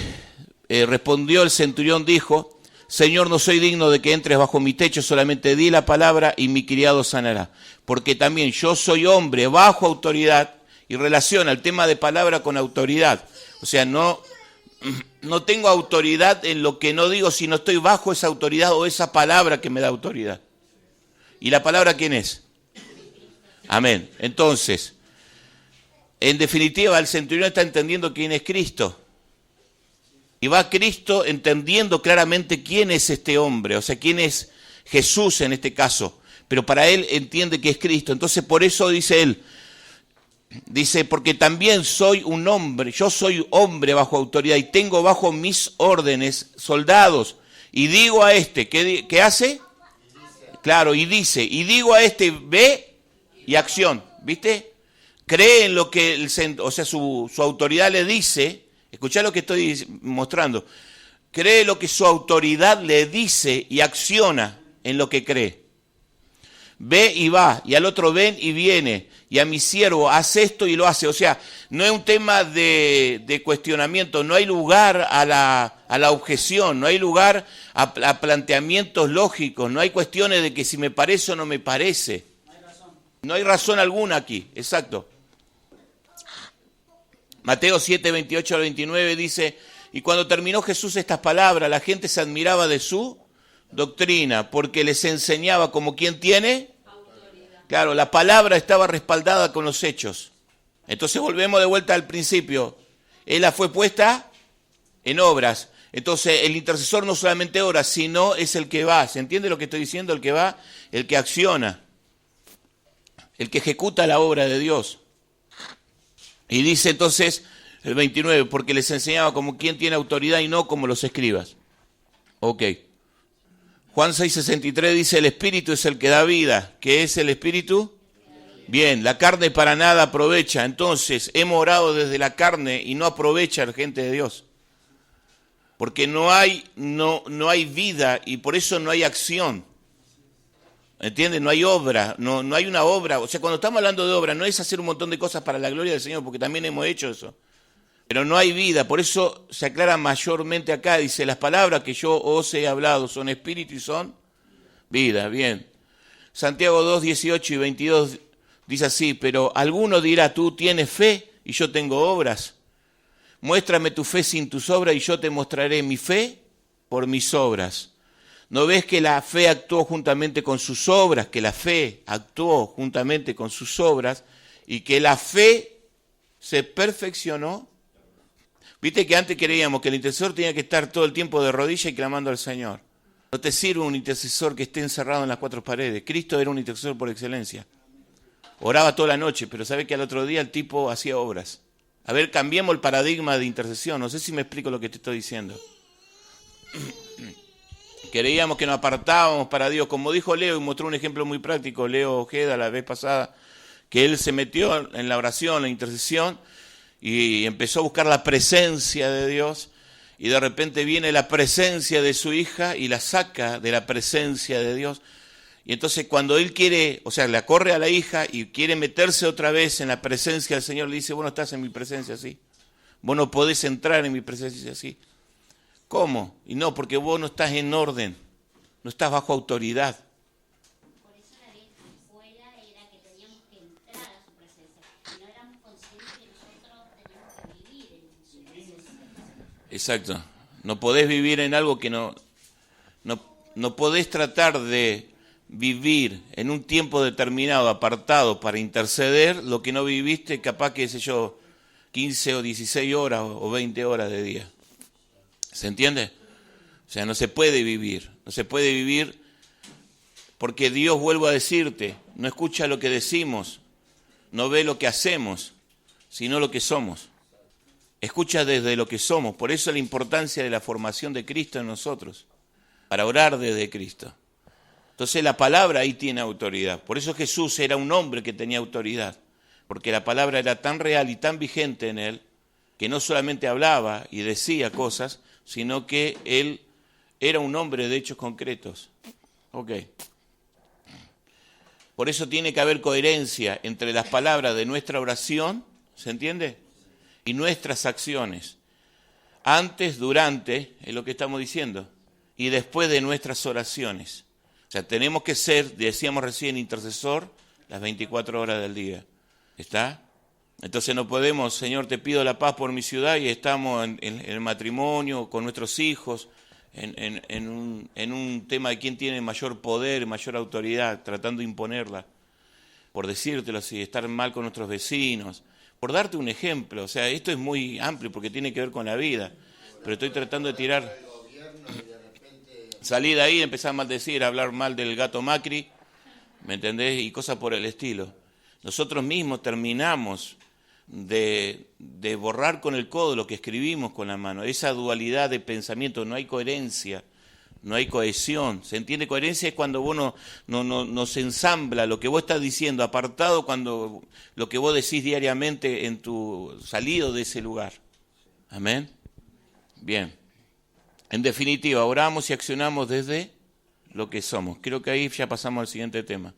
respondió el centurión, dijo: Señor, no soy digno de que entres bajo mi techo, solamente di la palabra y mi criado sanará. Porque también yo soy hombre bajo autoridad. Y relaciona el tema de palabra con autoridad. O sea, no tengo autoridad en lo que no digo, sino estoy bajo esa autoridad o esa palabra que me da autoridad. ¿Y la palabra quién es? Amén. Entonces, en definitiva, el centurión está entendiendo quién es Cristo. Y va Cristo entendiendo claramente quién es este hombre, o sea, quién es Jesús en este caso. Pero para él entiende que es Cristo. Entonces, por eso dice él, porque también soy un hombre, yo soy hombre bajo autoridad y tengo bajo mis órdenes soldados. Y digo a este, ¿qué hace? Claro, y digo a este, ve y acción, ¿viste? Cree en lo que, su autoridad le dice. Escuchá lo que estoy mostrando. Cree lo que su autoridad le dice y acciona en lo que cree. Ve y va, y al otro ven y viene, y a mi siervo hace esto y lo hace. O sea, no es un tema de cuestionamiento, no hay lugar a la objeción, no hay lugar a planteamientos lógicos, no hay cuestiones de que si me parece o no me parece. No hay razón alguna aquí, exacto. Mateo 7, 28 al 29 dice: y cuando terminó Jesús estas palabras, la gente se admiraba de su doctrina, porque les enseñaba como quien tiene autoridad. Claro, la palabra estaba respaldada con los hechos. Entonces volvemos de vuelta al principio. Él la fue puesta en obras. Entonces el intercesor no solamente ora, sino es el que va. ¿Se entiende lo que estoy diciendo? El que va, el que acciona, el que ejecuta la obra de Dios. Y dice entonces el 29, porque les enseñaba como quien tiene autoridad y no como los escribas. Ok. Juan 6:63 dice, el Espíritu es el que da vida. ¿Qué es el Espíritu? Bien, la carne para nada aprovecha. Entonces, hemos orado desde la carne y no aprovecha la gente de Dios. Porque no hay vida y por eso no hay acción. ¿Entiendes? No hay obra, no hay una obra. O sea, cuando estamos hablando de obra, no es hacer un montón de cosas para la gloria del Señor, porque también hemos hecho eso. Pero no hay vida, por eso se aclara mayormente acá. Dice, las palabras que yo os he hablado son espíritu y son vida. Bien. Santiago 2, 18 y 22 dice así, pero alguno dirá, tú tienes fe y yo tengo obras. Muéstrame tu fe sin tus obras y yo te mostraré mi fe por mis obras. ¿No ves que la fe actuó juntamente con sus obras? Que la fe actuó juntamente con sus obras y que la fe se perfeccionó. Viste que antes creíamos que el intercesor tenía que estar todo el tiempo de rodillas y clamando al Señor. No te sirve un intercesor que esté encerrado en las cuatro paredes. Cristo era un intercesor por excelencia. Oraba toda la noche, pero sabe que al otro día el tipo hacía obras. A ver, cambiemos el paradigma de intercesión. No sé si me explico lo que te estoy diciendo. Creíamos que nos apartábamos para Dios. Como dijo Leo, y mostró un ejemplo muy práctico, Leo Ojeda, la vez pasada, que él se metió en la oración, la intercesión, y empezó a buscar la presencia de Dios, y de repente viene la presencia de su hija y la saca de la presencia de Dios. Y entonces cuando él quiere, o sea, la corre a la hija y quiere meterse otra vez en la presencia del Señor, le dice, vos no estás en mi presencia así. Vos no podés entrar en mi presencia así. ¿Cómo? Y no, porque vos no estás en orden, no estás bajo autoridad. Por eso la ley afuera era que teníamos que entrar a su presencia. Y no éramos conscientes que nosotros teníamos que vivir en su presencia. Exacto. No podés vivir en algo que no podés tratar de vivir en un tiempo determinado, apartado, para interceder lo que no viviste, capaz que, sé yo, 15 o 16 horas o 20 horas de día. ¿Se entiende? O sea, no se puede vivir porque Dios, vuelvo a decirte, no escucha lo que decimos, no ve lo que hacemos, sino lo que somos. Escucha desde lo que somos, por eso la importancia de la formación de Cristo en nosotros, para orar desde Cristo. Entonces la palabra ahí tiene autoridad, por eso Jesús era un hombre que tenía autoridad, porque la palabra era tan real y tan vigente en él, que no solamente hablaba y decía cosas, sino que él era un hombre de hechos concretos. Ok. Por eso tiene que haber coherencia entre las palabras de nuestra oración, ¿se entiende? Y nuestras acciones. Antes, durante, es lo que estamos diciendo, y después de nuestras oraciones. O sea, tenemos que ser, decíamos recién, intercesor las 24 horas del día. ¿Está? Entonces no podemos, Señor, te pido la paz por mi ciudad y estamos en el matrimonio, con nuestros hijos, en un tema de quién tiene mayor poder, mayor autoridad, tratando de imponerla, por decírtelo así, estar mal con nuestros vecinos, por darte un ejemplo. O sea, esto es muy amplio porque tiene que ver con la vida, pero estoy tratando de tirar, salir de ahí, empezar a maldecir, a hablar mal del gato Macri, ¿me entendés? Y cosas por el estilo. Nosotros mismos terminamos de borrar con el codo lo que escribimos con la mano, esa dualidad de pensamiento, no hay coherencia, no hay cohesión. ¿Se entiende? Coherencia es cuando vos no se ensambla lo que vos estás diciendo, apartado cuando lo que vos decís diariamente en tu salido de ese lugar. Amén. Bien. En definitiva, oramos y accionamos desde lo que somos. Creo que ahí ya pasamos al siguiente tema.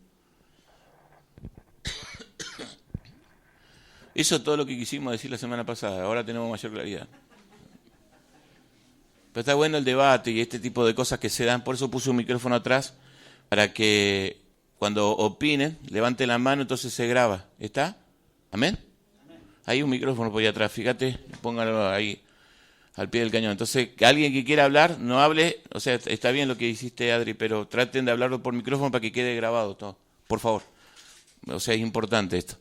Eso es todo lo que quisimos decir la semana pasada, ahora tenemos mayor claridad. Pero está bueno el debate y este tipo de cosas que se dan, por eso puse un micrófono atrás, para que cuando opinen, levanten la mano, entonces se graba. ¿Está? ¿Amén? Hay un micrófono por ahí atrás, fíjate, póngalo ahí, al pie del cañón. Entonces, que alguien que quiera hablar, no hable, o sea, está bien lo que hiciste, Adri, pero traten de hablarlo por micrófono para que quede grabado todo, por favor. O sea, es importante esto.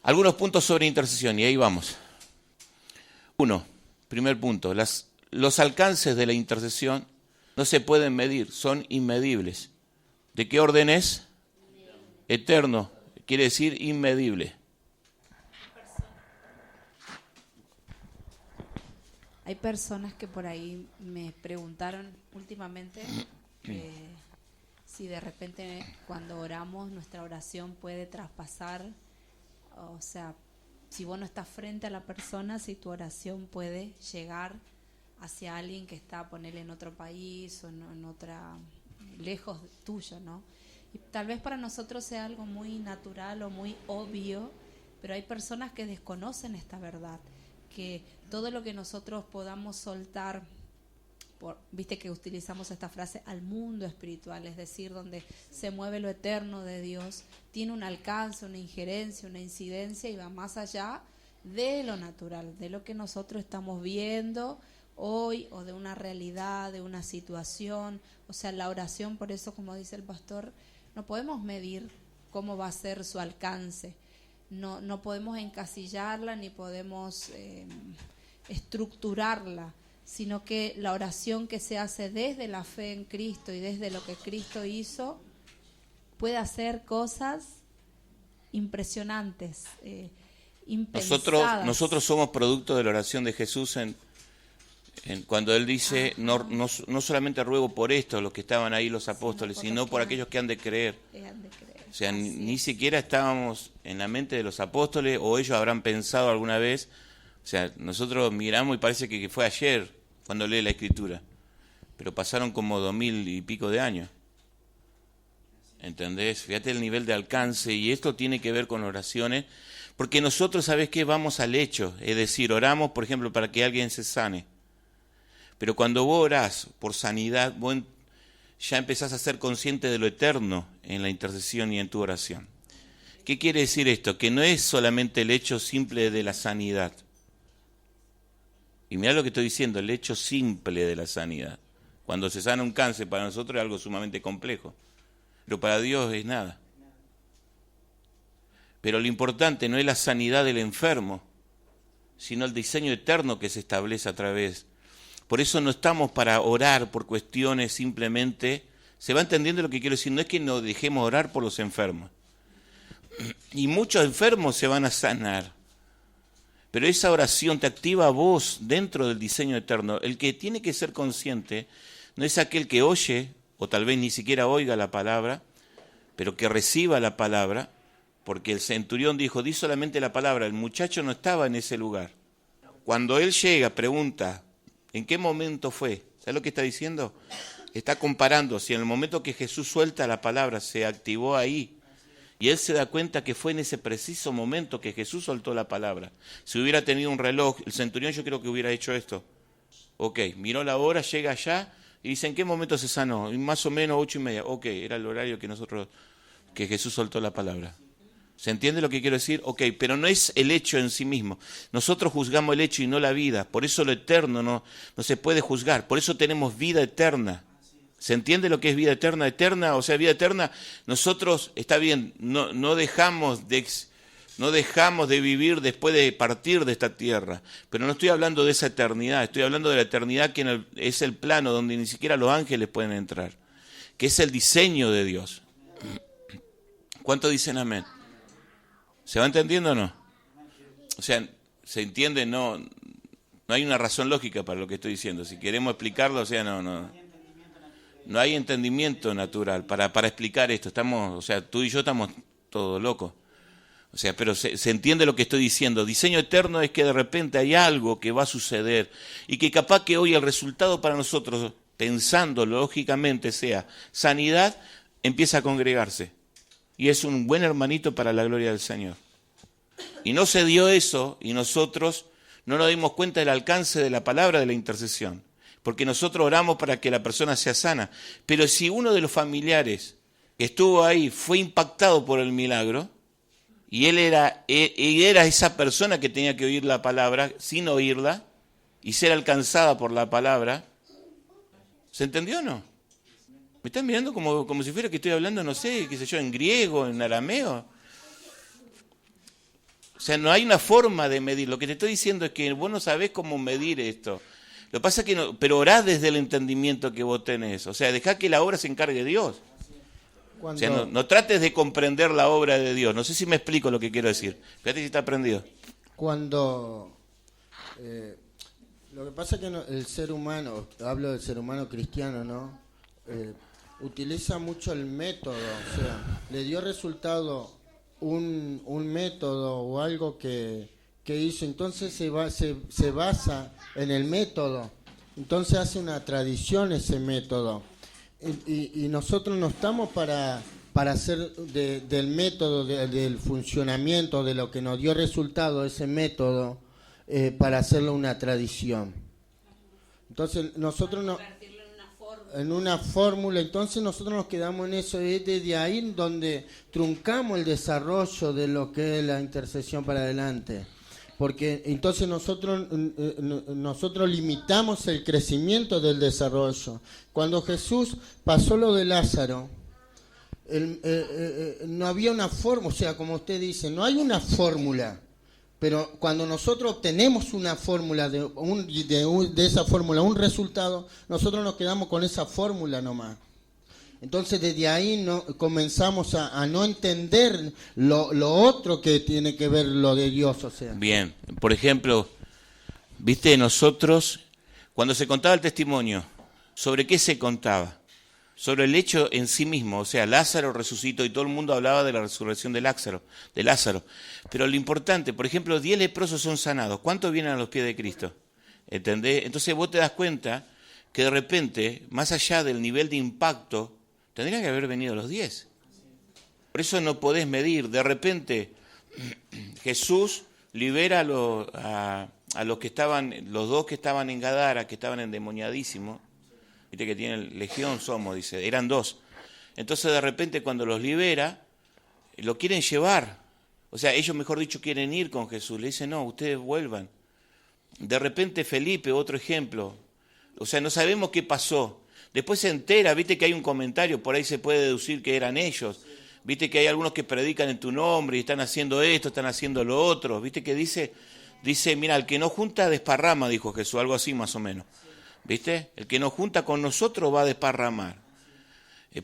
Algunos puntos sobre intercesión, y ahí vamos. 1, primer punto, los alcances de la intercesión no se pueden medir, son inmedibles. ¿De qué orden es? Eterno, quiere decir inmedible. Hay personas que por ahí me preguntaron últimamente si de repente cuando oramos nuestra oración puede traspasar, o sea, si vos no estás frente a la persona, si tu oración puede llegar hacia alguien que está, ponerle en otro país o en otra, lejos tuyo, ¿no? Y tal vez para nosotros sea algo muy natural o muy obvio, pero hay personas que desconocen esta verdad, que todo lo que nosotros podamos soltar, viste que utilizamos esta frase, al mundo espiritual, es decir, donde se mueve lo eterno de Dios, tiene un alcance, una injerencia, una incidencia y va más allá de lo natural, de lo que nosotros estamos viendo hoy o de una realidad, de una situación. O sea, la oración, por eso, como dice el pastor, no podemos medir cómo va a ser su alcance, no podemos encasillarla ni podemos estructurarla, sino que la oración que se hace desde la fe en Cristo y desde lo que Cristo hizo puede hacer cosas impresionantes, impensadas. Nosotros somos producto de la oración de Jesús cuando Él dice, no solamente ruego por esto, los que estaban ahí los apóstoles, sino por aquellos que han de creer. O sea, ni siquiera estábamos en la mente de los apóstoles, o ellos habrán pensado alguna vez. O sea, nosotros miramos y parece que fue ayer cuando lee la Escritura, pero pasaron como 2000 y pico de años. ¿Entendés? Fíjate el nivel de alcance, y esto tiene que ver con oraciones, porque nosotros, ¿sabés qué? Vamos al hecho, es decir, oramos, por ejemplo, para que alguien se sane. Pero cuando vos orás por sanidad, vos ya empezás a ser consciente de lo eterno en la intercesión y en tu oración. ¿Qué quiere decir esto? Que no es solamente el hecho simple de la sanidad. Y mirá lo que estoy diciendo, el hecho simple de la sanidad. Cuando se sana un cáncer, para nosotros es algo sumamente complejo, pero para Dios es nada. Pero lo importante no es la sanidad del enfermo, sino el diseño eterno que se establece a través. Por eso no estamos para orar por cuestiones simplemente. ¿Se va entendiendo lo que quiero decir? No es que no dejemos orar por los enfermos. Y muchos enfermos se van a sanar. Pero esa oración te activa a vos dentro del diseño eterno. El que tiene que ser consciente no es aquel que oye, o tal vez ni siquiera oiga la palabra, pero que reciba la palabra, porque el centurión dijo, di solamente la palabra. El muchacho no estaba en ese lugar. Cuando él llega, pregunta, ¿en qué momento fue? ¿Sabes lo que está diciendo? Está comparando si en el momento que Jesús suelta la palabra se activó ahí. Y él se da cuenta que fue en ese preciso momento que Jesús soltó la palabra. Si hubiera tenido un reloj, el centurión yo creo que hubiera hecho esto. Ok, miró la hora, llega allá y dice, ¿en qué momento se sanó? Más o menos 8:30. Ok, era el horario que Jesús soltó la palabra. ¿Se entiende lo que quiero decir? Ok, pero no es el hecho en sí mismo. Nosotros juzgamos el hecho y no la vida. Por eso lo eterno no se puede juzgar. Por eso tenemos vida eterna. ¿Se entiende lo que es vida eterna? Eterna, o sea, vida eterna, nosotros, está bien, no dejamos de vivir después de partir de esta tierra. Pero no estoy hablando de esa eternidad, estoy hablando de la eternidad que es el plano donde ni siquiera los ángeles pueden entrar. Que es el diseño de Dios. ¿Cuántos dicen amén? ¿Se va entendiendo o no? O sea, ¿se entiende? No hay una razón lógica para lo que estoy diciendo. Si queremos explicarlo, o sea, no hay entendimiento natural para explicar esto. O sea, tú y yo estamos todos locos. O sea, pero se entiende lo que estoy diciendo. Diseño eterno es que de repente hay algo que va a suceder y que capaz que hoy el resultado para nosotros, pensando lógicamente, sea sanidad, empieza a congregarse. Y es un buen hermanito para la gloria del Señor. Y no se dio eso y nosotros no nos dimos cuenta del alcance de la palabra de la intercesión. Porque nosotros oramos para que la persona sea sana. Pero si uno de los familiares que estuvo ahí fue impactado por el milagro, y él era esa persona que tenía que oír la palabra sin oírla, y ser alcanzada por la palabra, ¿se entendió o no? ¿Me están mirando como si fuera que estoy hablando, no sé, qué sé yo, en griego, en arameo? O sea, no hay una forma de medir. Lo que te estoy diciendo es que vos no sabés cómo medir esto. Lo que pasa es que pero orá desde el entendimiento que vos tenés. O sea, dejá que la obra se encargue de Dios. O sea, no trates de comprender la obra de Dios. No sé si me explico lo que quiero decir. Fíjate si está aprendido. Cuando Lo que pasa es que el ser humano, hablo del ser humano cristiano, ¿no? Utiliza mucho el método, o sea, le dio resultado un método o algo que hizo, entonces se basa en el método, entonces hace una tradición ese método. Y nosotros no estamos para hacer del método, del funcionamiento, de lo que nos dio resultado ese método, para hacerlo una tradición. Entonces nosotros no, en una fórmula, entonces nosotros nos quedamos en eso, y es desde ahí donde truncamos el desarrollo de lo que es la intercesión para adelante. Porque entonces nosotros limitamos el crecimiento del desarrollo. Cuando Jesús pasó lo de Lázaro, no había una fórmula, o sea, como usted dice, no hay una fórmula. Pero cuando nosotros obtenemos una fórmula, de esa fórmula un resultado, nosotros nos quedamos con esa fórmula nomás. Entonces desde ahí comenzamos a no entender lo otro que tiene que ver lo de Dios, o sea. Bien, por ejemplo, viste, nosotros, cuando se contaba el testimonio, ¿sobre qué se contaba? Sobre el hecho en sí mismo, o sea, Lázaro resucitó y todo el mundo hablaba de la resurrección de Lázaro. Pero lo importante, por ejemplo, 10 leprosos son sanados. ¿Cuántos vienen a los pies de Cristo? ¿Entendés? Entonces vos te das cuenta que de repente, más allá del nivel de impacto, tendrían que haber venido los 10. Por eso no podés medir. De repente, Jesús libera a los que estaban, los 2 que estaban en Gadara, que estaban endemoniadísimos. Viste que tienen legión somos, dice, eran 2. Entonces de repente cuando los libera, lo quieren llevar. O sea, ellos mejor dicho quieren ir con Jesús. Le dicen, no, ustedes vuelvan. De repente Felipe, otro ejemplo. O sea, no sabemos qué pasó. Después se entera, viste que hay un comentario, por ahí se puede deducir que eran ellos. Viste que hay algunos que predican en tu nombre y están haciendo esto, están haciendo lo otro. Viste que dice, mira, el que no junta desparrama, dijo Jesús, algo así más o menos. ¿Viste? El que nos junta con nosotros va a desparramar.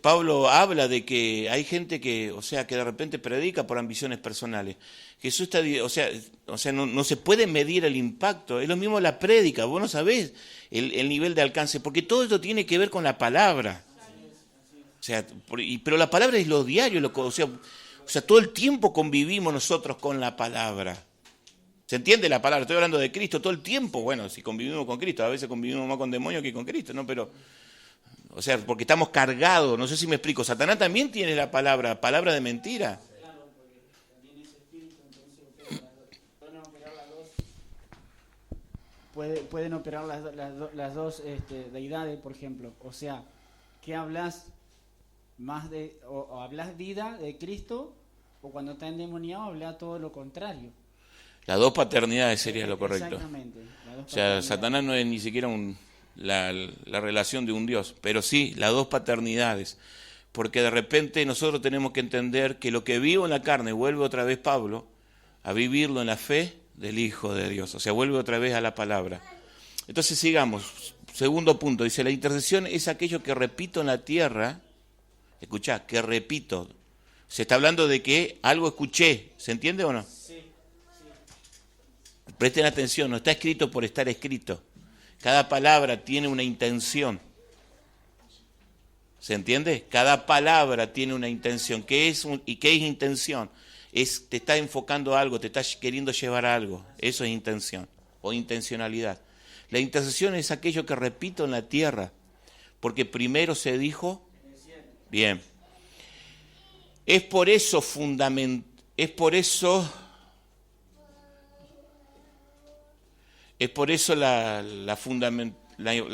Pablo habla de que hay gente que, o sea, que de repente predica por ambiciones personales. Jesús está, o sea, no se puede medir el impacto. Es lo mismo la prédica. Vos no sabés el nivel de alcance, porque todo esto tiene que ver con la palabra. O sea, pero la palabra es lo diario, o sea, todo el tiempo convivimos nosotros con la palabra. ¿Se entiende la palabra? Estoy hablando de Cristo todo el tiempo. Bueno, si convivimos con Cristo, a veces convivimos más con demonios que con Cristo, ¿no? Pero, o sea, porque estamos cargados, no sé si me explico. Satanás también tiene la palabra de mentira. Claro, porque también es espíritu, entonces pueden operar las dos. Pueden operar las dos deidades, por ejemplo. O sea, ¿qué hablas más o hablas vida de Cristo, o cuando está endemoniado hablas todo lo contrario? Las 2 paternidades sería lo correcto. Exactamente. O sea, Satanás no es ni siquiera la relación de un Dios, pero sí las 2 paternidades. Porque de repente nosotros tenemos que entender que lo que vivo en la carne, vuelve otra vez Pablo a vivirlo en la fe del Hijo de Dios. O sea, vuelve otra vez a la palabra. Entonces sigamos. Segundo punto, dice, la intercesión es aquello que repito en la tierra. Escuchá, que repito. Se está hablando de que algo escuché. ¿Se entiende o no? Presten atención, no está escrito por estar escrito. Cada palabra tiene una intención. ¿Se entiende? Cada palabra tiene una intención. ¿Qué es intención? Te está enfocando a algo, te está queriendo llevar a algo. Eso es intención o intencionalidad. La intercesión es aquello que repito en la tierra, porque primero se dijo. Bien. Es por eso la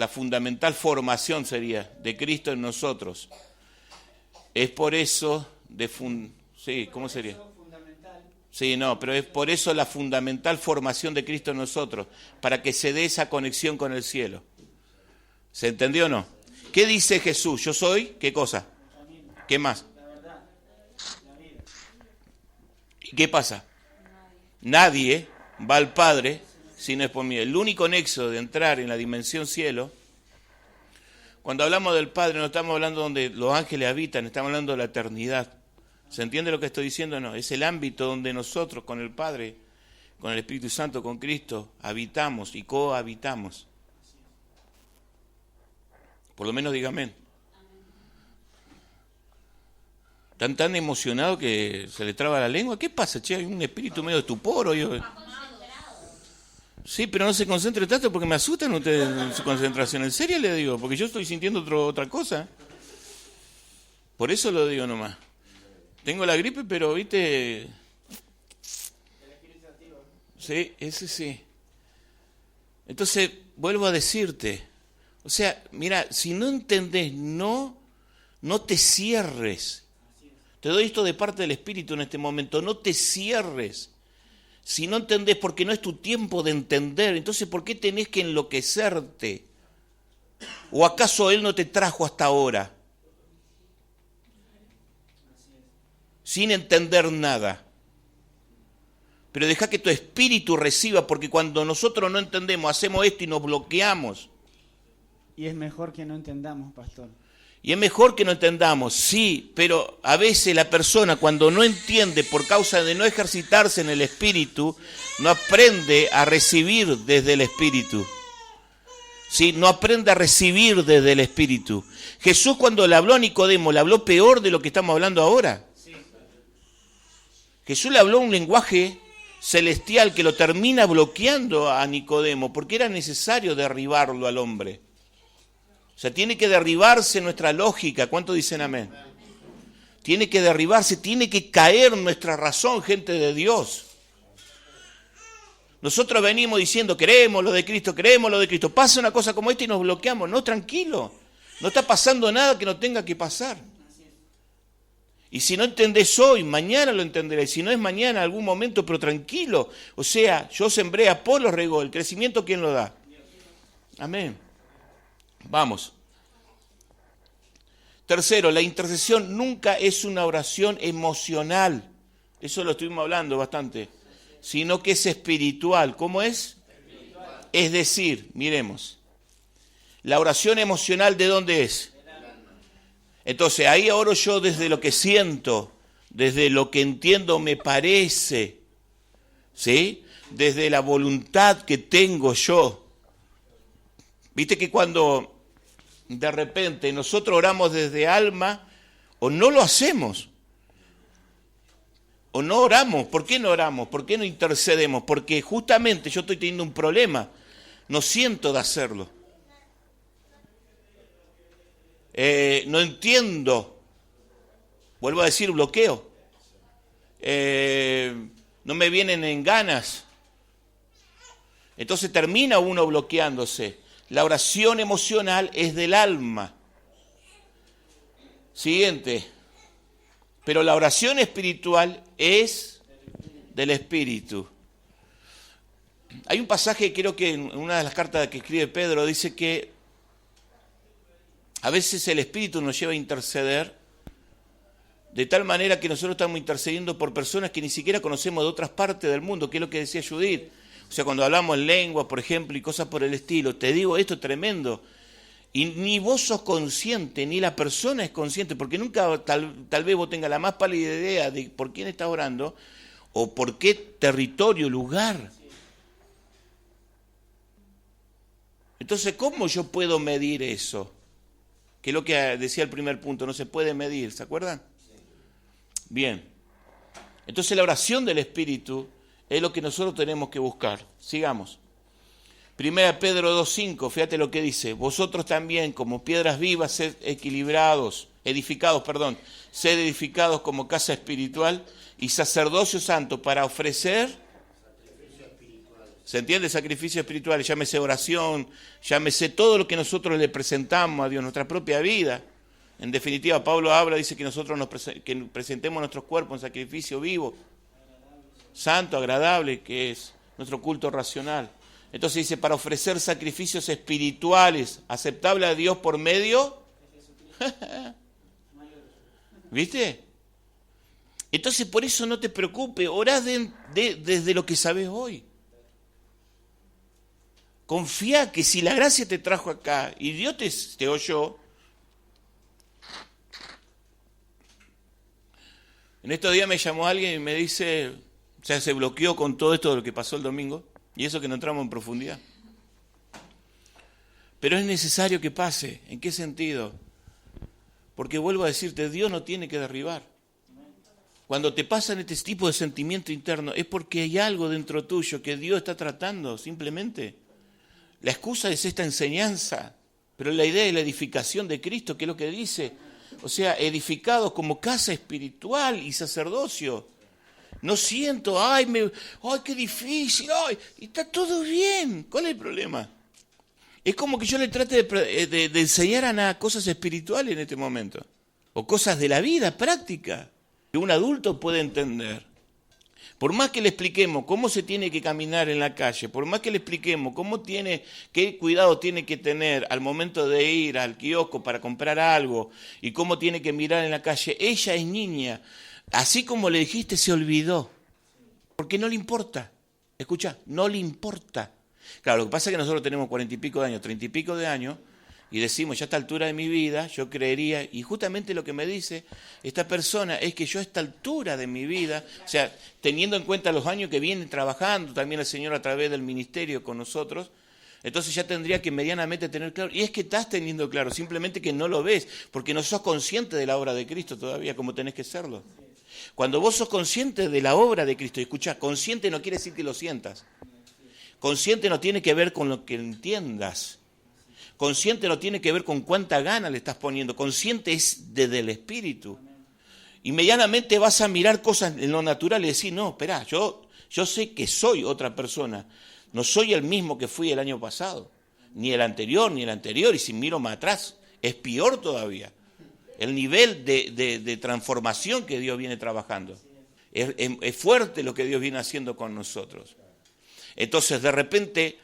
fundamental formación sería de Cristo en nosotros. Es por eso sí, ¿cómo sería? Sí, no, pero es por eso la fundamental formación de Cristo en nosotros, para que se dé esa conexión con el cielo. ¿Se entendió o no? ¿Qué dice Jesús? Yo soy, ¿qué cosa? ¿Qué más? ¿Y qué pasa? Nadie va al Padre si no es por mí. El único nexo de entrar en la dimensión cielo, cuando hablamos del Padre no estamos hablando donde los ángeles habitan, estamos hablando de la eternidad. ¿Se entiende lo que estoy diciendo? No, es el ámbito donde nosotros con el Padre con el Espíritu Santo, con Cristo, habitamos y cohabitamos. Por lo menos diga amén. ¿Están tan emocionados que se le traba la lengua? ¿Qué pasa, che? Hay un espíritu medio de estupor hoy. Sí, pero no se concentre tanto porque me asustan ustedes en su concentración. ¿En serio le digo? Porque yo estoy sintiendo otra cosa. Por eso lo digo nomás. Tengo la gripe, pero viste... Sí, ese sí. Entonces, vuelvo a decirte. O sea, mira, si no entendés, no te cierres. Te doy esto de parte del Espíritu en este momento. No te cierres. Si no entendés, porque no es tu tiempo de entender, entonces ¿por qué tenés que enloquecerte? ¿O acaso Él no te trajo hasta ahora? Sin entender nada. Pero deja que tu espíritu reciba, porque cuando nosotros no entendemos, hacemos esto y nos bloqueamos. Y es mejor que no entendamos, pastor. Y es mejor que no entendamos, sí, pero a veces la persona cuando no entiende por causa de no ejercitarse en el Espíritu, no aprende a recibir desde el Espíritu. Sí, no aprende a recibir desde el Espíritu. Jesús cuando le habló a Nicodemo, le habló peor de lo que estamos hablando ahora. Jesús le habló un lenguaje celestial que lo termina bloqueando a Nicodemo, porque era necesario derribarlo al hombre. O sea, tiene que derribarse nuestra lógica. ¿Cuánto dicen amén? Tiene que derribarse, tiene que caer nuestra razón, gente de Dios. Nosotros venimos diciendo, queremos lo de Cristo, queremos lo de Cristo. Pasa una cosa como esta y nos bloqueamos. No, tranquilo. No está pasando nada que no tenga que pasar. Y si no entendés hoy, mañana lo entenderéis. Si no es mañana, algún momento, pero tranquilo. O sea, yo sembré, Apolo regó. El crecimiento, ¿quién lo da? Amén. Vamos. Tercero, la intercesión nunca es una oración emocional. Eso lo estuvimos hablando bastante. Sino que es espiritual. ¿Cómo es? Espiritual. Es decir, miremos. La oración emocional, ¿de dónde es? Entonces, ahí oro yo desde lo que siento, desde lo que entiendo me parece, ¿sí? Desde la voluntad que tengo yo. Viste que cuando de repente nosotros oramos desde alma, o no lo hacemos, o no oramos. ¿Por qué no oramos? ¿Por qué no intercedemos? Porque justamente yo estoy teniendo un problema, no siento de hacerlo. No entiendo, vuelvo a decir, bloqueo. No me vienen en ganas. Entonces termina uno bloqueándose. La oración emocional es del alma. Siguiente. Pero la oración espiritual es del Espíritu. Hay un pasaje, creo que en una de las cartas que escribe Pedro, dice que a veces el Espíritu nos lleva a interceder de tal manera que nosotros estamos intercediendo por personas que ni siquiera conocemos de otras partes del mundo, que es lo que decía Judith. O sea, cuando hablamos en lengua, por ejemplo, y cosas por el estilo, te digo, esto es tremendo. Y ni vos sos consciente, ni la persona es consciente, porque nunca tal vez vos tengas la más pálida idea de por quién estás orando, o por qué territorio, lugar. Entonces, ¿cómo yo puedo medir eso? Que es lo que decía el primer punto, no se puede medir, ¿se acuerdan? Bien. Entonces la oración del Espíritu es lo que nosotros tenemos que buscar. Sigamos. 1 Pedro 2:5, fíjate lo que dice. Vosotros también, como piedras vivas, sed edificados como casa espiritual y sacerdocio santo para ofrecer. ¿Se entiende? Sacrificios espirituales, llámese oración, llámese todo lo que nosotros le presentamos a Dios, nuestra propia vida. En definitiva, Pablo habla, dice que nosotros que presentemos nuestros cuerpos en sacrificio vivo, santo, agradable, que es nuestro culto racional. Entonces dice, para ofrecer sacrificios espirituales, aceptables a Dios por medio. ¿Viste? Entonces por eso no te preocupes, orá desde lo que sabes hoy. Confía que si la gracia te trajo acá y Dios te oyó. En estos días me llamó alguien y me dice, O sea, se bloqueó con todo esto de lo que pasó el domingo, y eso que no entramos en profundidad. Pero es necesario que pase. ¿En qué sentido? Porque vuelvo a decirte, Dios no tiene que derribar. Cuando te pasan este tipo de sentimiento interno, es porque hay algo dentro tuyo que Dios está tratando, simplemente. La excusa es esta enseñanza, pero la idea es la edificación de Cristo, que es lo que dice. O sea, edificados como casa espiritual y sacerdocio. No siento, ay, qué difícil, ay, está todo bien. ¿Cuál es el problema? Es como que yo le trate de enseñar a Ana cosas espirituales en este momento, o cosas de la vida práctica, que un adulto puede entender. Por más que le expliquemos cómo se tiene que caminar en la calle, por más que le expliquemos qué cuidado tiene que tener al momento de ir al kiosco para comprar algo y cómo tiene que mirar en la calle, ella es niña. Así como le dijiste, se olvidó, porque no le importa. Escucha, no le importa. Claro, lo que pasa es que nosotros tenemos 40 y pico de años, 30 y pico de años, y decimos, ya a esta altura de mi vida, yo creería, y justamente lo que me dice esta persona es que yo a esta altura de mi vida, o sea, teniendo en cuenta los años que viene trabajando también el Señor a través del ministerio con nosotros, entonces ya tendría que medianamente tener claro, y es que estás teniendo claro, simplemente que no lo ves, porque no sos consciente de la obra de Cristo todavía como tenés que serlo. Cuando vos sos consciente de la obra de Cristo, y escuchá, consciente no quiere decir que lo sientas. Consciente no tiene que ver con lo que entiendas. Consciente no tiene que ver con cuánta gana le estás poniendo. Consciente es desde el espíritu. Y medianamente vas a mirar cosas en lo natural y decir, no, espera, yo sé que soy otra persona. No soy el mismo que fui el año pasado. Ni el anterior, y si miro más atrás, es peor todavía. El nivel de transformación que Dios viene trabajando. Es fuerte lo que Dios viene haciendo con nosotros. Entonces, de repente,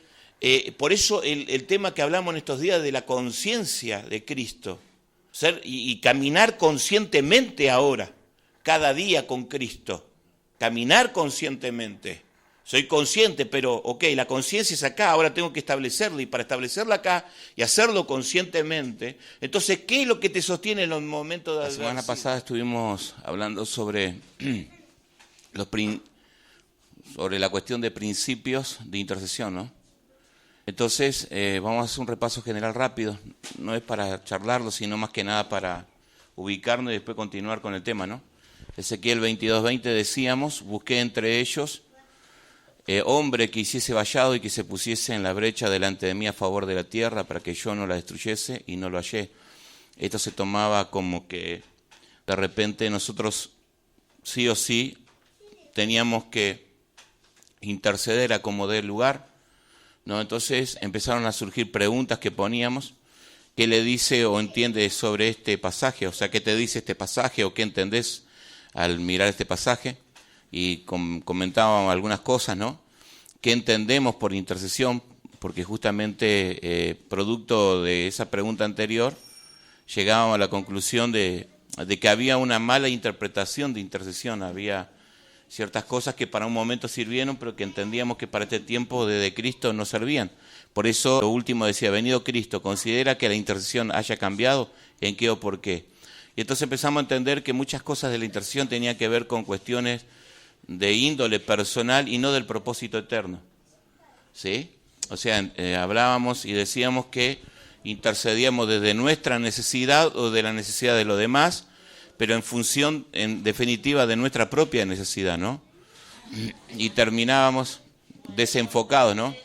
por eso el tema que hablamos en estos días de la conciencia de Cristo, ser y caminar conscientemente ahora, cada día con Cristo, caminar conscientemente. Soy consciente, pero ok, la conciencia es acá, ahora tengo que establecerla, y para establecerla acá y hacerlo conscientemente, entonces, ¿qué es lo que te sostiene en los momentos de adversidad? La semana pasada estuvimos hablando sobre sobre la cuestión de principios de intercesión, ¿no? Entonces, vamos a hacer un repaso general rápido, no es para charlarlo, sino más que nada para ubicarnos y después continuar con el tema, ¿no? Ezequiel 22:20 decíamos, busqué entre ellos hombre que hiciese vallado y que se pusiese en la brecha delante de mí a favor de la tierra para que yo no la destruyese, y no lo hallé. Esto se tomaba como que de repente nosotros sí o sí teníamos que interceder a como dé lugar, ¿no? Entonces empezaron a surgir preguntas que poníamos, ¿qué le dice o entiende sobre este pasaje? O sea, ¿qué te dice este pasaje o qué entendés al mirar este pasaje? Y comentábamos algunas cosas, ¿no? ¿Qué entendemos por intercesión? Porque justamente producto de esa pregunta anterior llegábamos a la conclusión de que había una mala interpretación de intercesión, había ciertas cosas que para un momento sirvieron, pero que entendíamos que para este tiempo desde Cristo no servían. Por eso lo último decía, venido Cristo, ¿considera que la intercesión haya cambiado? ¿En qué o por qué? Y entonces empezamos a entender que muchas cosas de la intercesión tenían que ver con cuestiones de índole personal y no del propósito eterno. ¿Sí? O sea, hablábamos y decíamos que intercedíamos desde nuestra necesidad o de la necesidad de los demás, pero en función, en definitiva, de nuestra propia necesidad, ¿no? Y terminábamos desenfocados, ¿no?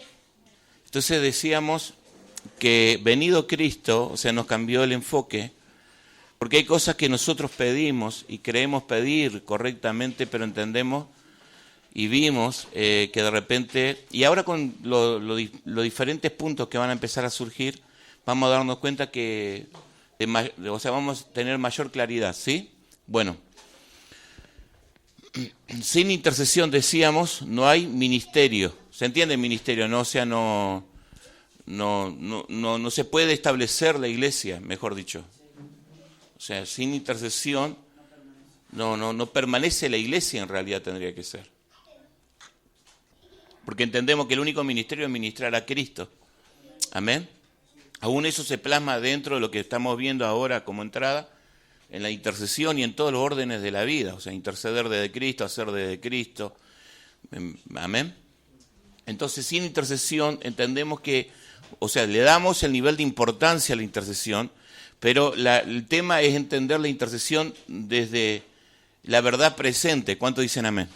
Entonces decíamos que venido Cristo, o sea, nos cambió el enfoque, porque hay cosas que nosotros pedimos y creemos pedir correctamente, pero entendemos y vimos que de repente, y ahora con los diferentes puntos que van a empezar a surgir, vamos a darnos cuenta que, o sea, vamos a tener mayor claridad, ¿sí? Bueno, sin intercesión, decíamos, no hay ministerio. ¿Se entiende el ministerio? No, o sea, no se puede establecer la iglesia, mejor dicho. O sea, sin intercesión no permanece la iglesia, en realidad tendría que ser. Porque entendemos que el único ministerio es ministrar a Cristo. Amén. Aún eso se plasma dentro de lo que estamos viendo ahora como entrada en la intercesión y en todos los órdenes de la vida. O sea, interceder desde Cristo, hacer desde Cristo, Amén. Entonces, sin intercesión entendemos que, o sea, le damos el nivel de importancia a la intercesión, pero el tema es entender la intercesión desde la verdad presente. ¿Cuántos dicen amén?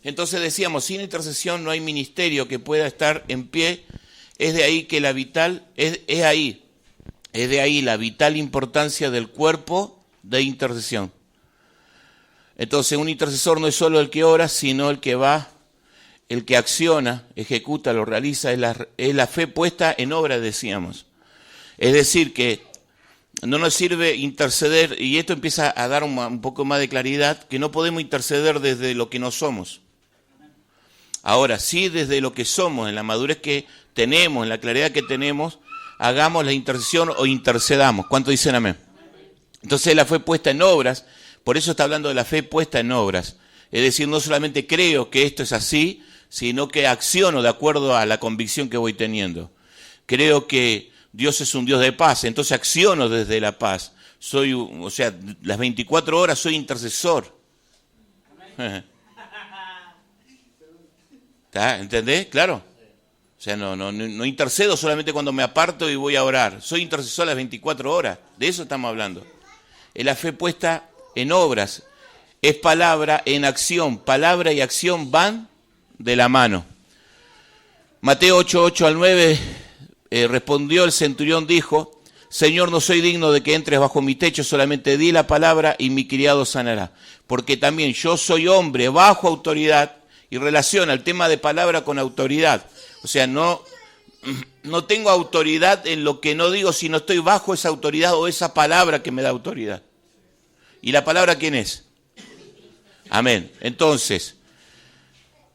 Entonces decíamos, sin intercesión no hay ministerio que pueda estar en pie. Es de ahí que la vital, es de ahí la vital importancia del cuerpo de intercesión. Entonces un intercesor no es solo el que ora, sino el que va, el que acciona, ejecuta, lo realiza, es la fe puesta en obra, decíamos. Es decir, que no nos sirve interceder, y esto empieza a dar un poco más de claridad, que no podemos interceder desde lo que no somos. Ahora, sí desde lo que somos, en la madurez que tenemos, en la claridad que tenemos, hagamos la intercesión o intercedamos. ¿Cuántos dicen amén? Entonces la fe puesta en obras, por eso está hablando de la fe puesta en obras. Es decir, no solamente creo que esto es así, sino que acciono de acuerdo a la convicción que voy teniendo. Creo que Dios es un Dios de paz, entonces acciono desde la paz. Las 24 horas soy intercesor. ¿Entendés? Claro. O sea, no intercedo solamente cuando me aparto y voy a orar. Soy intercesor las 24 horas. De eso estamos hablando. Es la fe puesta en obras. Es palabra en acción. Palabra y acción van de la mano. Mateo 8:8 al 9, respondió el centurión, dijo: Señor, no soy digno de que entres bajo mi techo, solamente di la palabra y mi criado sanará. Porque también yo soy hombre bajo autoridad, y relaciona el tema de palabra con autoridad. O sea, no tengo autoridad en lo que no digo, sino estoy bajo esa autoridad o esa palabra que me da autoridad. ¿Y la palabra quién es? Amén. Entonces,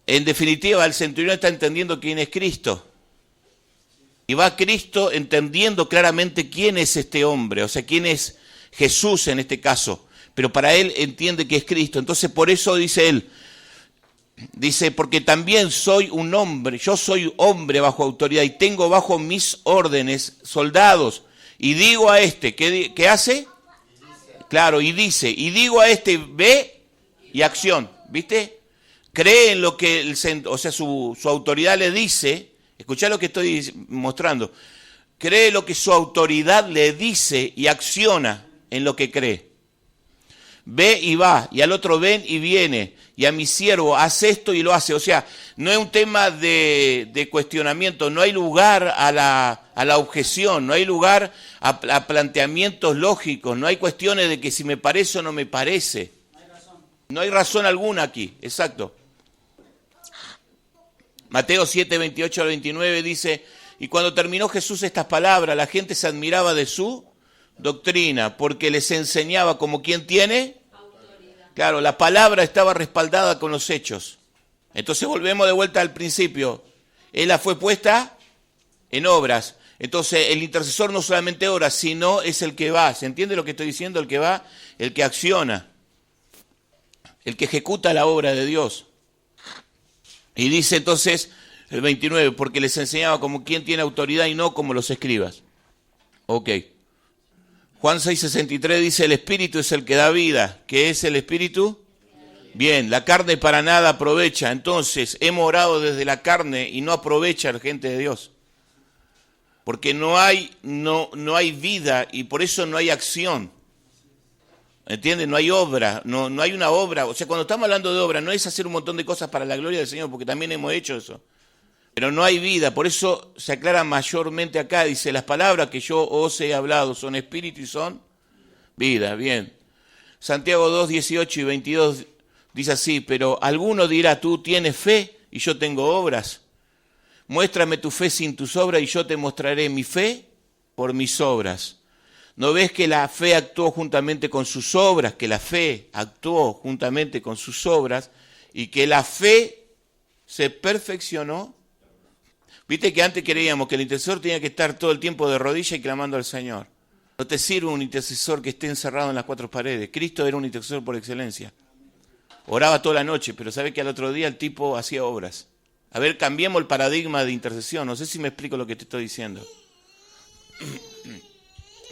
en definitiva, el centurión está entendiendo quién es Cristo. Y va Cristo entendiendo claramente quién es este hombre, o sea, quién es Jesús en este caso. Pero para él entiende que es Cristo. Entonces, por eso dice él, porque también soy un hombre, yo soy hombre bajo autoridad y tengo bajo mis órdenes soldados. Y digo a este, ¿qué hace? Claro, y digo a este, ve y acción, ¿viste? Cree en lo que su autoridad le dice. Escuchá lo que estoy mostrando. Cree lo que su autoridad le dice y acciona en lo que cree. Ve y va, y al otro ven y viene, y a mi siervo hace esto y lo hace. O sea, no es un tema de cuestionamiento, no hay lugar a la objeción, no hay lugar a planteamientos lógicos, no hay cuestiones de que si me parece o no me parece. No hay razón alguna aquí, exacto. Mateo 7, 28 al 29 dice: y cuando terminó Jesús estas palabras, la gente se admiraba de su doctrina, porque les enseñaba como quien tiene autoridad. Claro, la palabra estaba respaldada con los hechos. Entonces volvemos de vuelta al principio. Él la fue puesta en obras. Entonces el intercesor no solamente ora, sino es el que va. ¿Se entiende lo que estoy diciendo? El que va, el que acciona, el que ejecuta la obra de Dios. Y dice entonces el 29, porque les enseñaba como quien tiene autoridad y no como los escribas. Ok. Juan 6:63 dice: el Espíritu es el que da vida. ¿Qué es el Espíritu? Bien, la carne para nada aprovecha. Entonces, hemos orado desde la carne y no aprovecha a la gente de Dios. Porque no hay vida y por eso no hay acción. ¿Entiendes? No hay obra, no hay una obra. O sea, cuando estamos hablando de obra, no es hacer un montón de cosas para la gloria del Señor, porque también hemos hecho eso. Pero no hay vida, por eso se aclara mayormente acá, dice: las palabras que yo os he hablado son espíritu y son vida. Bien. Santiago 2, 18 y 22 dice así: pero alguno dirá, tú tienes fe y yo tengo obras. Muéstrame tu fe sin tus obras y yo te mostraré mi fe por mis obras. ¿No ves que la fe actuó juntamente con sus obras? Que la fe actuó juntamente con sus obras y que la fe se perfeccionó. Viste que antes creíamos que el intercesor tenía que estar todo el tiempo de rodillas y clamando al Señor. No te sirve un intercesor que esté encerrado en las cuatro paredes. Cristo era un intercesor por excelencia. Oraba toda la noche, pero sabe que al otro día el tipo hacía obras. A ver, cambiemos el paradigma de intercesión. No sé si me explico lo que te estoy diciendo.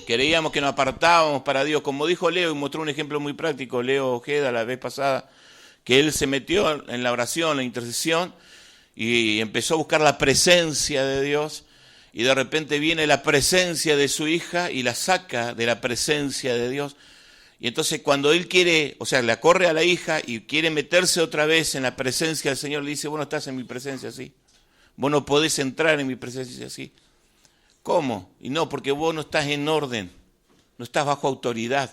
Creíamos que nos apartábamos para Dios. Como dijo Leo, y mostró un ejemplo muy práctico, Leo Ojeda, la vez pasada, que él se metió en la oración, la intercesión, y empezó a buscar la presencia de Dios, y de repente viene la presencia de su hija y la saca de la presencia de Dios. Y entonces cuando él quiere, o sea, la corre a la hija y quiere meterse otra vez en la presencia del Señor, le dice, vos no estás en mi presencia así. Vos no podés entrar en mi presencia así. ¿Cómo? Y no, porque vos no estás en orden, no estás bajo autoridad.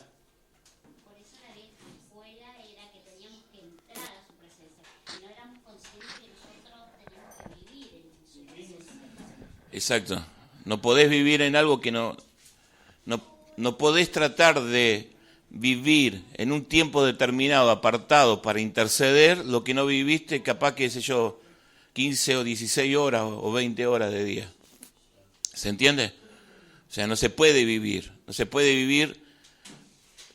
Por eso la ley afuera era que teníamos que entrar a su presencia. Y no éramos conscientes que nosotros teníamos que vivir en su presencia. Exacto. No podés vivir en algo que no podés tratar de vivir en un tiempo determinado, apartado para interceder, lo que no viviste, capaz que, sé yo, 15 o 16 horas o 20 horas de día. ¿Se entiende? O sea, no se puede vivir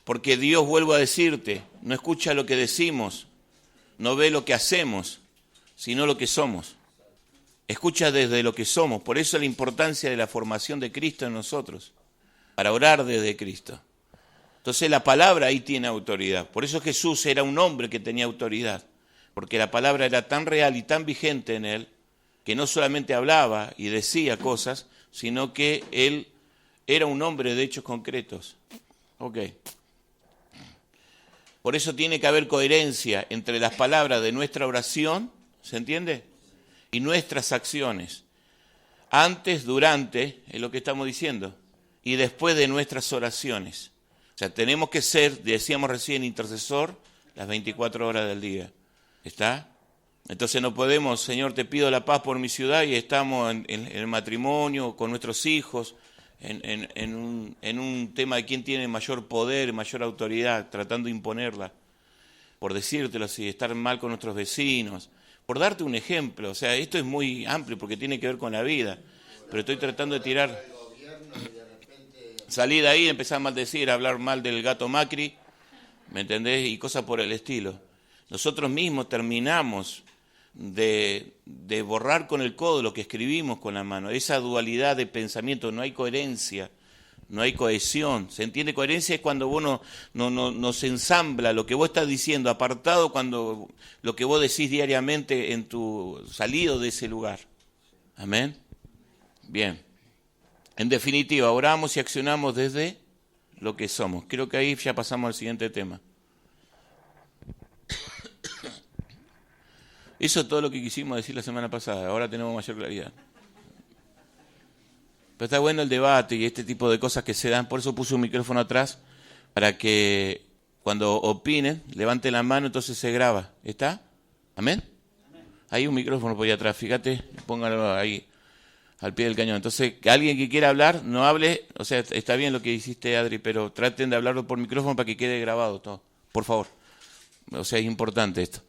porque Dios, vuelvo a decirte, no escucha lo que decimos, no ve lo que hacemos, sino lo que somos. Escucha desde lo que somos, por eso la importancia de la formación de Cristo en nosotros, para orar desde Cristo. Entonces la palabra ahí tiene autoridad, por eso Jesús era un hombre que tenía autoridad, porque la palabra era tan real y tan vigente en él, que no solamente hablaba y decía cosas, sino que él era un hombre de hechos concretos. Ok. Por eso tiene que haber coherencia entre las palabras de nuestra oración, ¿se entiende? Y nuestras acciones. Antes, durante, es lo que estamos diciendo, y después de nuestras oraciones. O sea, tenemos que ser, decíamos recién, intercesor las 24 horas del día. ¿Está? Entonces no podemos, Señor, te pido la paz por mi ciudad y estamos en el matrimonio, con nuestros hijos, en un tema de quién tiene mayor poder, mayor autoridad, tratando de imponerla, por decírtelo así, estar mal con nuestros vecinos, por darte un ejemplo. O sea, esto es muy amplio porque tiene que ver con la vida, pero estoy tratando de tirar. Salí de ahí, empezar a maldecir, a hablar mal del gato Macri, ¿me entendés? Y cosas por el estilo. Nosotros mismos terminamos de borrar con el codo lo que escribimos con la mano, esa dualidad de pensamiento, no hay coherencia, no hay cohesión. ¿Se entiende? Coherencia es cuando vos no se ensambla lo que vos estás diciendo, apartado cuando lo que vos decís diariamente en tu salido de ese lugar. Amén. Bien. En definitiva, oramos y accionamos desde lo que somos. Creo que ahí ya pasamos al siguiente tema. Eso es todo lo que quisimos decir la semana pasada, ahora tenemos mayor claridad. Pero está bueno el debate y este tipo de cosas que se dan, por eso puse un micrófono atrás, para que cuando opinen, levanten la mano, entonces se graba. ¿Está? ¿Amén? Hay un micrófono por ahí atrás, fíjate, póngalo ahí, al pie del cañón. Entonces, que alguien que quiera hablar, no hable, o sea, está bien lo que hiciste, Adri, pero traten de hablarlo por micrófono para que quede grabado todo, por favor. O sea, es importante esto.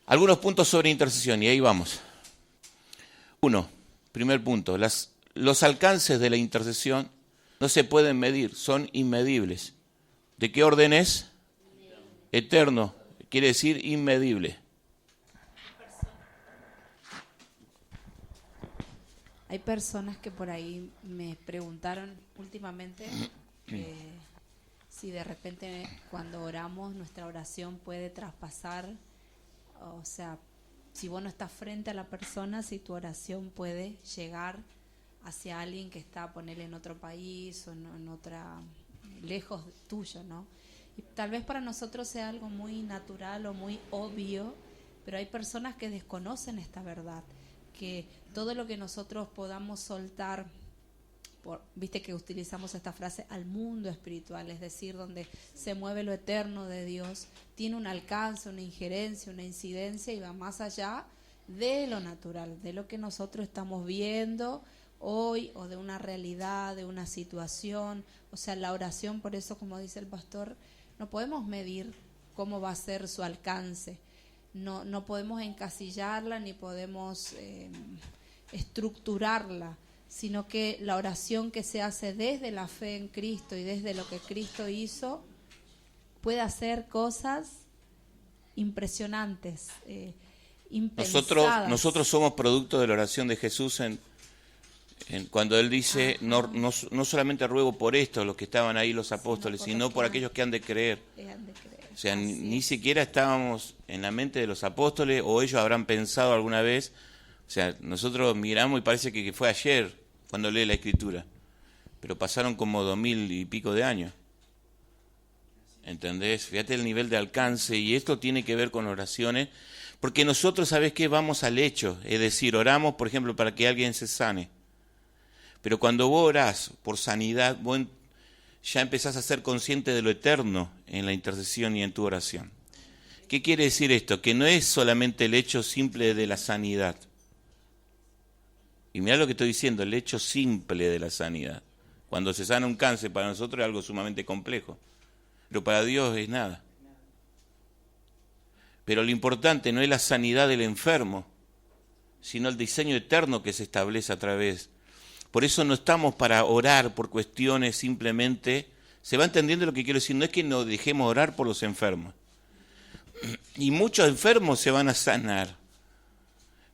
Algunos puntos sobre intercesión, y ahí vamos. 1, primer punto, los alcances de la intercesión no se pueden medir, son inmedibles. ¿De qué orden es? Eterno, quiere decir inmedible. Hay personas que por ahí me preguntaron últimamente si de repente cuando oramos nuestra oración puede traspasar. O sea, si vos no estás frente a la persona, si tu oración puede llegar hacia alguien que está, ponele, en otro país o en otra, lejos tuyo, ¿no? Y tal vez para nosotros sea algo muy natural o muy obvio, pero hay personas que desconocen esta verdad, que todo lo que nosotros podamos soltar, viste que utilizamos esta frase, al mundo espiritual, es decir, donde se mueve lo eterno de Dios, tiene un alcance, una injerencia, una incidencia y va más allá de lo natural, de lo que nosotros estamos viendo hoy o de una realidad, de una situación. O sea, la oración, por eso, como dice el pastor, no podemos medir cómo va a ser su alcance, no podemos encasillarla ni podemos estructurarla, sino que la oración que se hace desde la fe en Cristo y desde lo que Cristo hizo puede hacer cosas impresionantes, impensadas. Nosotros somos producto de la oración de Jesús en Cuando él dice, no solamente ruego por esto, los que estaban ahí los apóstoles, sino por aquellos que han de creer. O sea, ni siquiera estábamos en la mente de los apóstoles, o ellos habrán pensado alguna vez. O sea, nosotros miramos y parece que fue ayer cuando lee la Escritura, pero pasaron como 2000 y pico de años. ¿Entendés? Fíjate el nivel de alcance, y esto tiene que ver con oraciones, porque nosotros, ¿sabés qué? Vamos al hecho, es decir, oramos, por ejemplo, para que alguien se sane. Pero cuando vos orás por sanidad, vos ya empezás a ser consciente de lo eterno en la intercesión y en tu oración. ¿Qué quiere decir esto? Que no es solamente el hecho simple de la sanidad. Y mirá lo que estoy diciendo, el hecho simple de la sanidad. Cuando se sana un cáncer, para nosotros es algo sumamente complejo, pero para Dios es nada. Pero lo importante no es la sanidad del enfermo, sino el diseño eterno que se establece a través. Por eso no estamos para orar por cuestiones simplemente. ¿Se va entendiendo lo que quiero decir? No es que no dejemos orar por los enfermos. Y muchos enfermos se van a sanar.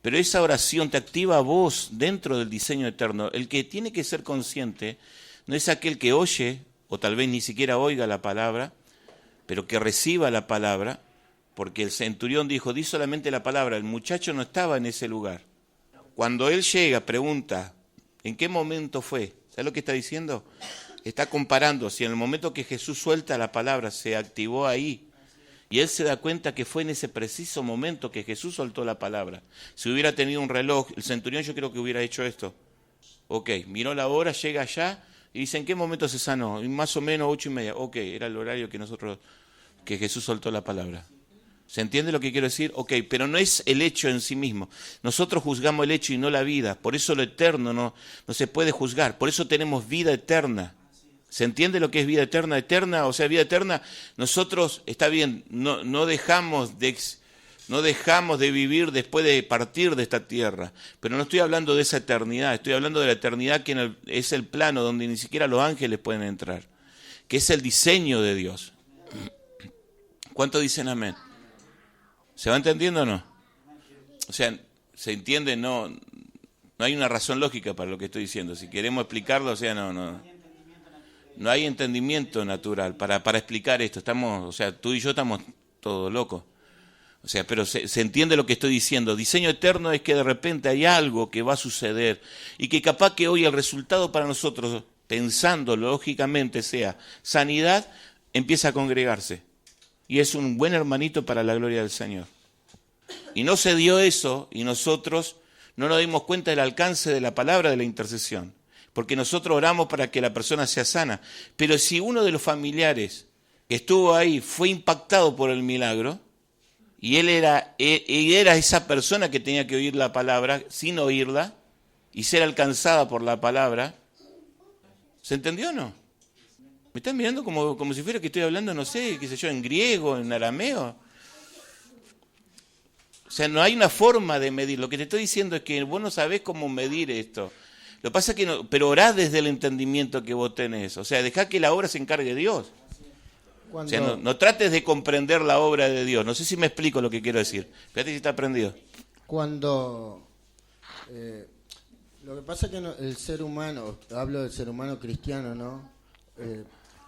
Pero esa oración te activa a vos dentro del diseño eterno. El que tiene que ser consciente no es aquel que oye, o tal vez ni siquiera oiga la palabra, pero que reciba la palabra, porque el centurión dijo, di solamente la palabra. El muchacho no estaba en ese lugar. Cuando él llega, pregunta, ¿en qué momento fue? ¿Sabes lo que está diciendo? Está comparando si en el momento que Jesús suelta la palabra se activó ahí. Y él se da cuenta que fue en ese preciso momento que Jesús soltó la palabra. Si hubiera tenido un reloj, el centurión yo creo que hubiera hecho esto. Ok, miró la hora, llega allá y dice, ¿en qué momento se sanó? Más o menos 8:30. Ok, era el horario que Jesús soltó la palabra. ¿Se entiende lo que quiero decir? Ok, pero no es el hecho en sí mismo. Nosotros juzgamos el hecho y no la vida. Por eso lo eterno no se puede juzgar. Por eso tenemos vida eterna. ¿Se entiende lo que es vida eterna? Eterna, o sea, vida eterna, nosotros, está bien, no dejamos de vivir después de partir de esta tierra. Pero no estoy hablando de esa eternidad, estoy hablando de la eternidad que es el plano donde ni siquiera los ángeles pueden entrar. Que es el diseño de Dios. ¿Cuántos dicen amén? ¿Se va entendiendo o no? O sea, ¿se entiende? No hay una razón lógica para lo que estoy diciendo. Si queremos explicarlo, o sea, no hay entendimiento natural para explicar esto. Tú y yo estamos todos locos. O sea, pero se entiende lo que estoy diciendo. Diseño eterno es que de repente hay algo que va a suceder y que capaz que hoy el resultado para nosotros, pensando lógicamente, sea sanidad, empieza a congregarse. Y es un buen hermanito para la gloria del Señor. Y no se dio eso y nosotros no nos dimos cuenta del alcance de la palabra de la intercesión. Porque nosotros oramos para que la persona sea sana. Pero si uno de los familiares que estuvo ahí fue impactado por el milagro, y él era esa persona que tenía que oír la palabra sin oírla, y ser alcanzada por la palabra, ¿se entendió o no? ¿Me están mirando como si fuera que estoy hablando, no sé, qué sé yo, en griego, en arameo? O sea, no hay una forma de medir. Lo que te estoy diciendo es que vos no sabés cómo medir esto. Lo que pasa es que pero orá desde el entendimiento que vos tenés. O sea, dejá que la obra se encargue de Dios. O sea, no trates de comprender la obra de Dios. No sé si me explico lo que quiero decir. Fíjate si está aprendido. Lo que pasa es que el ser humano, hablo del ser humano cristiano, ¿no?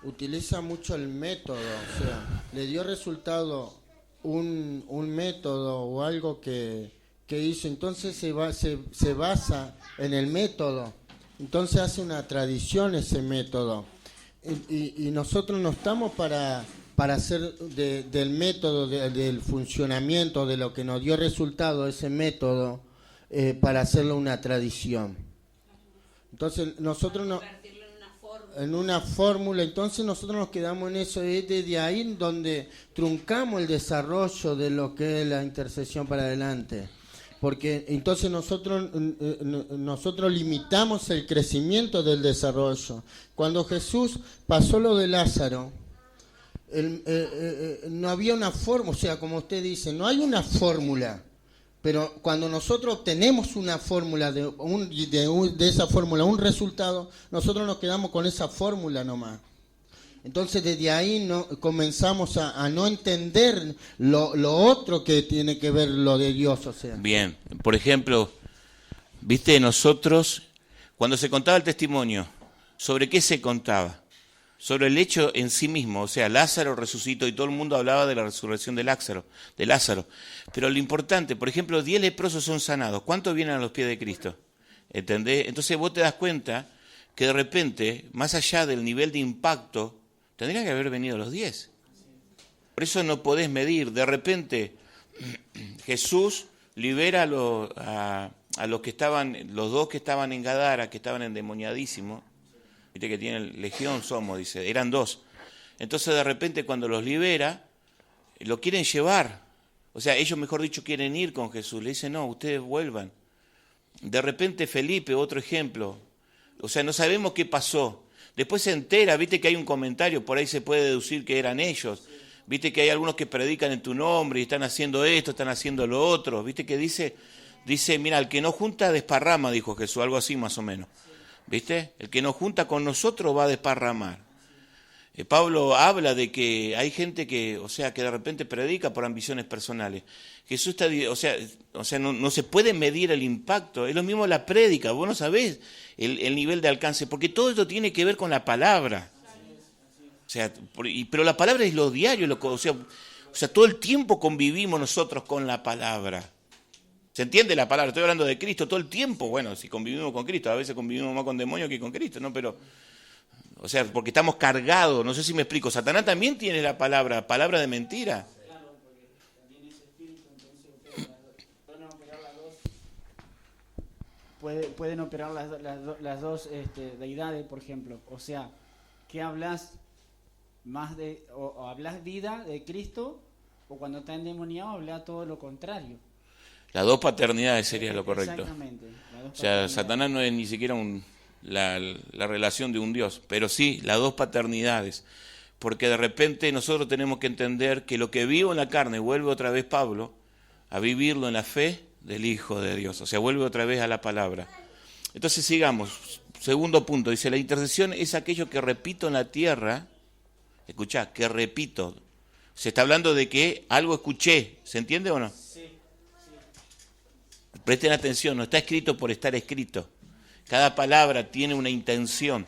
Utiliza mucho el método. O sea, le dio resultado un método o algo que hizo, entonces se basa en el método, entonces hace una tradición ese método, y nosotros no estamos para hacer del método, del funcionamiento, de lo que nos dio resultado ese método, para hacerlo una tradición. Entonces nosotros no en una fórmula, entonces nosotros nos quedamos en eso, y es desde ahí donde truncamos el desarrollo de lo que es la intercesión para adelante. Porque entonces nosotros limitamos el crecimiento del desarrollo. Cuando Jesús pasó lo de Lázaro, no había una fórmula, o sea, como usted dice, no hay una fórmula. Pero cuando nosotros obtenemos una fórmula, de esa fórmula un resultado, nosotros nos quedamos con esa fórmula nomás. Entonces desde ahí comenzamos a no entender lo otro que tiene que ver lo de Dios. O sea. Bien, por ejemplo, viste, nosotros Cuando se contaba el testimonio, ¿sobre qué se contaba? Sobre el hecho en sí mismo, o sea, Lázaro resucitó y todo el mundo hablaba de la resurrección de Lázaro. Pero lo importante, por ejemplo, 10 leprosos son sanados. ¿Cuántos vienen a los pies de Cristo? ¿Entendés? Entonces vos te das cuenta que de repente, más allá del nivel de impacto, tendrían que haber venido los 10. Por eso no podés medir. De repente, Jesús libera a los que estaban, los 2 que estaban en Gadara, que estaban endemoniadísimos. Viste que tienen legión somos, dice, eran 2. Entonces de repente cuando los libera, lo quieren llevar. O sea, ellos mejor dicho quieren ir con Jesús. Le dicen, no, ustedes vuelvan. De repente Felipe, otro ejemplo. O sea, no sabemos qué pasó. Después se entera, viste que hay un comentario, por ahí se puede deducir que eran ellos. Viste que hay algunos que predican en tu nombre y están haciendo esto, están haciendo lo otro. Viste que dice, mira, el que no junta desparrama, dijo Jesús, algo así más o menos. ¿Viste? El que no junta con nosotros va a desparramar. Pablo habla de que hay gente que, o sea, que de repente predica por ambiciones personales. Jesús está, o sea, no se puede medir el impacto. Es lo mismo la prédica, vos no sabés el nivel de alcance, porque todo esto tiene que ver con la palabra. O sea, pero la palabra es lo diario, o sea, todo el tiempo convivimos nosotros con la palabra. ¿Se entiende la palabra? Estoy hablando de Cristo todo el tiempo. Bueno, si convivimos con Cristo, a veces convivimos más con demonios que con Cristo, ¿no? Pero, o sea, porque estamos cargados, no sé si me explico. Satanás también tiene la palabra de mentira. Claro, porque también es espíritu, entonces pueden operar las dos. Pueden operar las dos deidades, por ejemplo. O sea, ¿qué hablas más de, o hablas vida de Cristo, o cuando está endemoniado hablas todo lo contrario? Las 2 paternidades sería lo correcto. Exactamente. O sea, Satanás no es ni siquiera la relación de un Dios, pero sí las 2 paternidades. Porque de repente nosotros tenemos que entender que lo que vivo en la carne, vuelve otra vez Pablo, a vivirlo en la fe del Hijo de Dios. O sea, vuelve otra vez a la palabra. Entonces sigamos. Segundo punto, dice, la intercesión es aquello que repito en la tierra. Escuchá, que repito. Se está hablando de que algo escuché. ¿Se entiende o no? Presten atención, no está escrito por estar escrito. Cada palabra tiene una intención.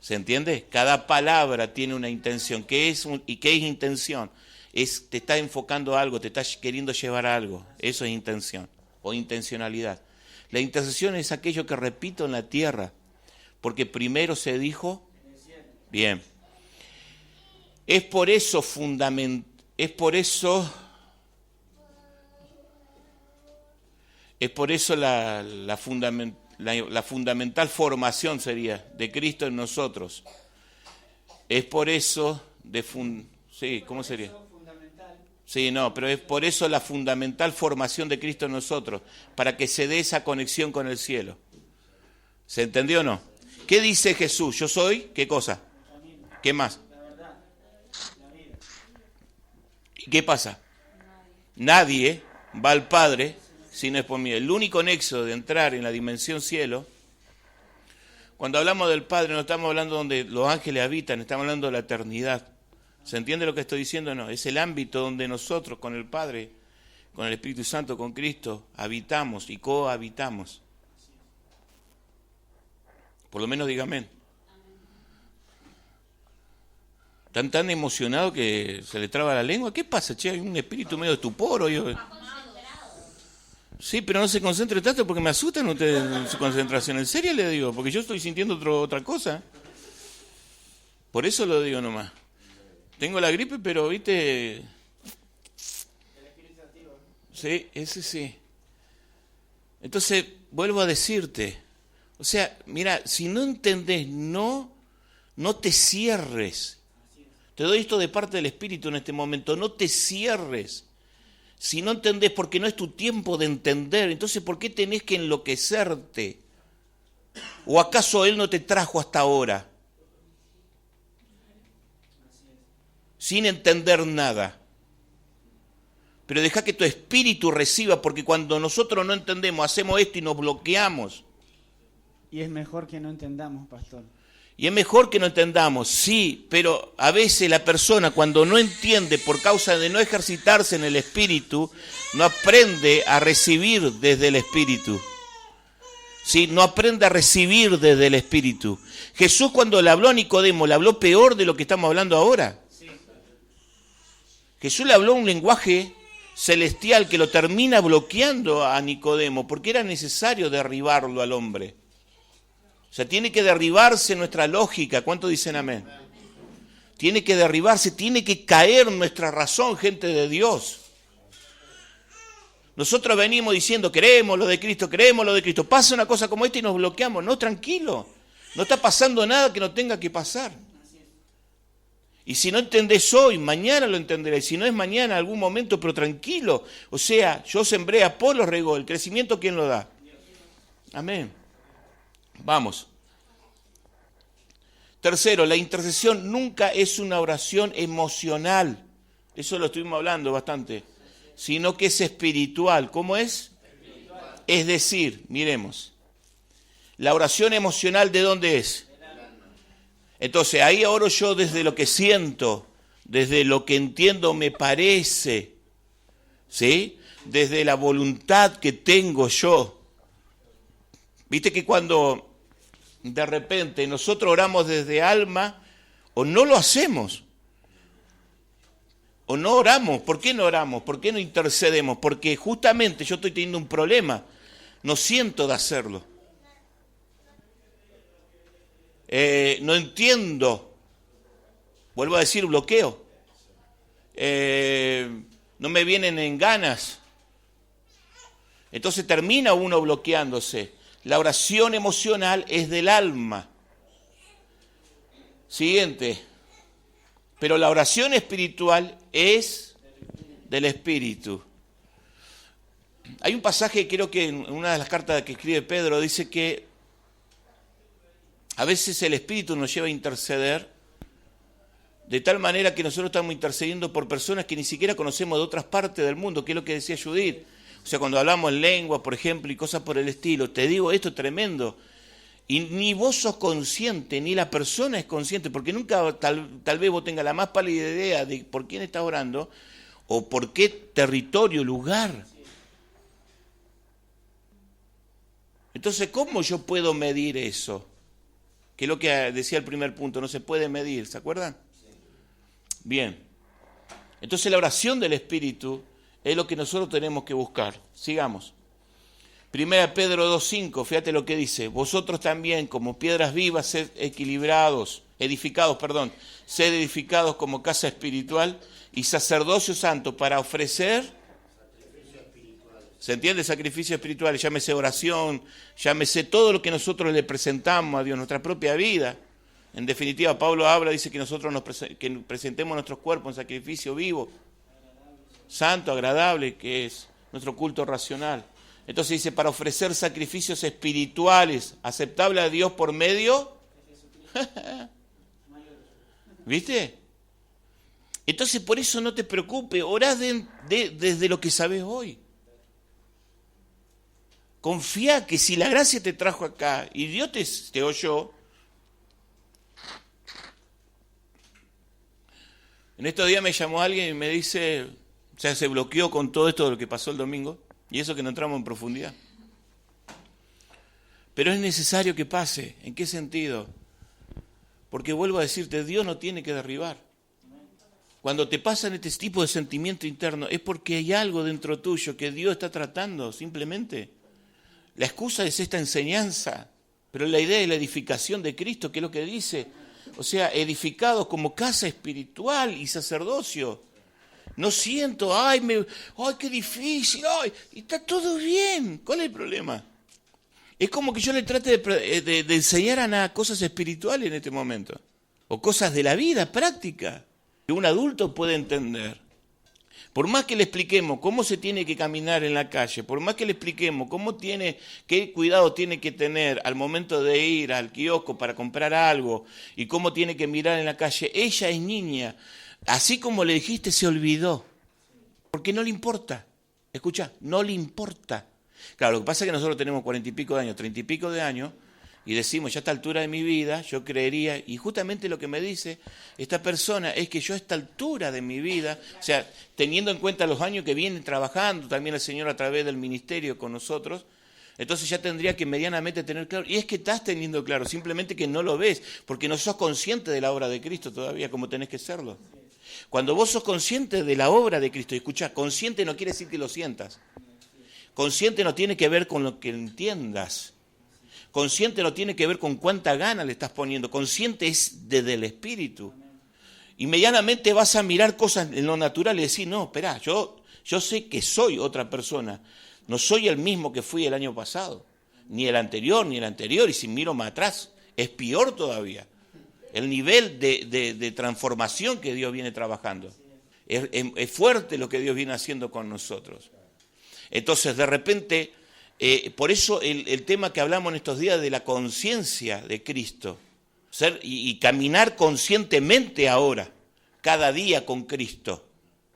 ¿Se entiende? Cada palabra tiene una intención. ¿Qué es intención? Te está enfocando a algo, te está queriendo llevar a algo. Eso es intención o intencionalidad. La intercesión es aquello que repito en la tierra, porque primero se dijo. Bien. Es por eso la fundamental formación sería de Cristo en nosotros. Es por eso sí, ¿cómo sería? Sí, no, pero es por eso la fundamental formación de Cristo en nosotros, para que se dé esa conexión con el cielo. ¿Se entendió o no? ¿Qué dice Jesús? Yo soy, ¿qué cosa? ¿Qué más? ¿Y qué pasa? Nadie va al Padre si no es por mí. El único nexo de entrar en la dimensión cielo, cuando hablamos del Padre no estamos hablando donde los ángeles habitan, estamos hablando de la eternidad. ¿Se entiende lo que estoy diciendo? No, es el ámbito donde nosotros con el Padre, con el Espíritu Santo, con Cristo, habitamos y cohabitamos. Por lo menos diga amén. ¿Están tan emocionados que se le traba la lengua? ¿Qué pasa, che? Hay un espíritu medio estupor. Sí, pero no se concentre tanto porque me asustan ustedes en su concentración. En serio le digo, porque yo estoy sintiendo otra cosa. Por eso lo digo nomás. Tengo la gripe, pero viste... Sí, ese sí. Entonces, vuelvo a decirte. O sea, mira, si no entendés, no te cierres. Te doy esto de parte del Espíritu en este momento. No te cierres. Si no entendés, porque no es tu tiempo de entender, entonces ¿por qué tenés que enloquecerte? ¿O acaso Él no te trajo hasta ahora? Sin entender nada. Pero deja que tu espíritu reciba, porque cuando nosotros no entendemos, hacemos esto y nos bloqueamos. Y es mejor que no entendamos, pastor. Y es mejor que no entendamos, sí, pero a veces la persona cuando no entiende por causa de no ejercitarse en el espíritu, no aprende a recibir desde el espíritu. ¿Sí? No aprende a recibir desde el Espíritu. Jesús cuando le habló a Nicodemo, le habló peor de lo que estamos hablando ahora. Jesús le habló un lenguaje celestial que lo termina bloqueando a Nicodemo, porque era necesario derribarlo al hombre. O sea, tiene que derribarse nuestra lógica. ¿Cuántos dicen amén? Tiene que derribarse, tiene que caer nuestra razón, gente de Dios. Nosotros venimos diciendo, queremos lo de Cristo, queremos lo de Cristo. Pasa una cosa como esta y nos bloqueamos. No, tranquilo. No está pasando nada que no tenga que pasar. Y si no entendés hoy, mañana lo entenderás. Si no es mañana, en algún momento, pero tranquilo. O sea, yo sembré, Apolo regó. El crecimiento, ¿quién lo da? Amén. Vamos. Tercero, la intercesión nunca es una oración emocional. Eso lo estuvimos hablando bastante. Sino que es espiritual. ¿Cómo es? Espiritual. Es decir, miremos, la oración emocional, ¿de dónde es? Entonces, ahí oro yo desde lo que siento, desde lo que entiendo me parece, ¿sí? Desde la voluntad que tengo yo. Viste que cuando de repente nosotros oramos desde alma, o no lo hacemos, o no oramos. ¿Por qué no oramos? ¿Por qué no intercedemos? Porque justamente yo estoy teniendo un problema. No siento de hacerlo. No entiendo. Vuelvo a decir, bloqueo. No me vienen en ganas. Entonces termina uno bloqueándose. La oración emocional es del alma. Siguiente. Pero la oración espiritual es del Espíritu. Hay un pasaje, creo que en una de las cartas que escribe Pedro, dice que a veces el Espíritu nos lleva a interceder de tal manera que nosotros estamos intercediendo por personas que ni siquiera conocemos de otras partes del mundo, que es lo que decía Judith. O sea, cuando hablamos en lengua, por ejemplo, y cosas por el estilo, te digo esto es tremendo. Y ni vos sos consciente, ni la persona es consciente, porque nunca tal vez vos tengas la más pálida idea de por quién estás orando o por qué territorio, lugar. Entonces, ¿cómo yo puedo medir eso? Que es lo que decía el primer punto, no se puede medir, ¿se acuerdan? Bien. Entonces la oración del Espíritu es lo que nosotros tenemos que buscar. Sigamos. 1 Pedro 2:5, fíjate lo que dice. Vosotros también, como piedras vivas, sed edificados como casa espiritual y sacerdocio santo para ofrecer. ¿Se entiende? Sacrificio espiritual, llámese oración, llámese todo lo que nosotros le presentamos a Dios, nuestra propia vida. En definitiva, Pablo habla, dice que nosotros que presentemos nuestros cuerpos en sacrificio vivo, santo, agradable, que es nuestro culto racional. Entonces dice, para ofrecer sacrificios espirituales, aceptables a Dios por medio. ¿Viste? Entonces por eso no te preocupes, orá desde lo que sabes hoy. Confía que si la gracia te trajo acá y Dios te oyó. En estos días me llamó alguien y me dice, o sea, se bloqueó con todo esto de lo que pasó el domingo, y eso que no entramos en profundidad. Pero es necesario que pase. ¿En qué sentido? Porque vuelvo a decirte, Dios no tiene que derribar. Cuando te pasan este tipo de sentimiento interno, es porque hay algo dentro tuyo que Dios está tratando, simplemente. La excusa es esta enseñanza, pero la idea es la edificación de Cristo, que es lo que dice. O sea, edificados como casa espiritual y sacerdocio. No siento, ay, qué difícil, ay, y está todo bien. ¿Cuál es el problema? Es como que yo le trate de enseñar a nada cosas espirituales en este momento, o cosas de la vida práctica, que un adulto puede entender. Por más que le expliquemos cómo se tiene que caminar en la calle, por más que le expliquemos qué cuidado tiene que tener al momento de ir al kiosco para comprar algo y cómo tiene que mirar en la calle, ella es niña. Así como le dijiste, se olvidó. Porque no le importa. Escucha, no le importa. Claro, lo que pasa es que nosotros tenemos 40 y pico de años, 30 y pico de años, y decimos, ya a esta altura de mi vida, yo creería, y justamente lo que me dice esta persona es que yo a esta altura de mi vida, o sea, teniendo en cuenta los años que viene trabajando también el Señor a través del ministerio con nosotros, Entonces ya tendría que medianamente tener claro. Y es que estás teniendo claro, simplemente que no lo ves, porque no sos consciente de la obra de Cristo todavía como tenés que serlo. Cuando vos sos consciente de la obra de Cristo, y escuchá, consciente no quiere decir que lo sientas. Consciente no tiene que ver con lo que entiendas. Consciente no tiene que ver con cuánta gana le estás poniendo. Consciente es desde el Espíritu. Y medianamente vas a mirar cosas en lo natural y decir, no, espera, yo sé que soy otra persona. No soy el mismo que fui el año pasado, ni el anterior, y si miro más atrás, es peor todavía. El nivel de transformación que Dios viene trabajando. Es fuerte lo que Dios viene haciendo con nosotros. Entonces, de repente, por eso el tema que hablamos en estos días de la conciencia de Cristo, y caminar conscientemente ahora, cada día con Cristo,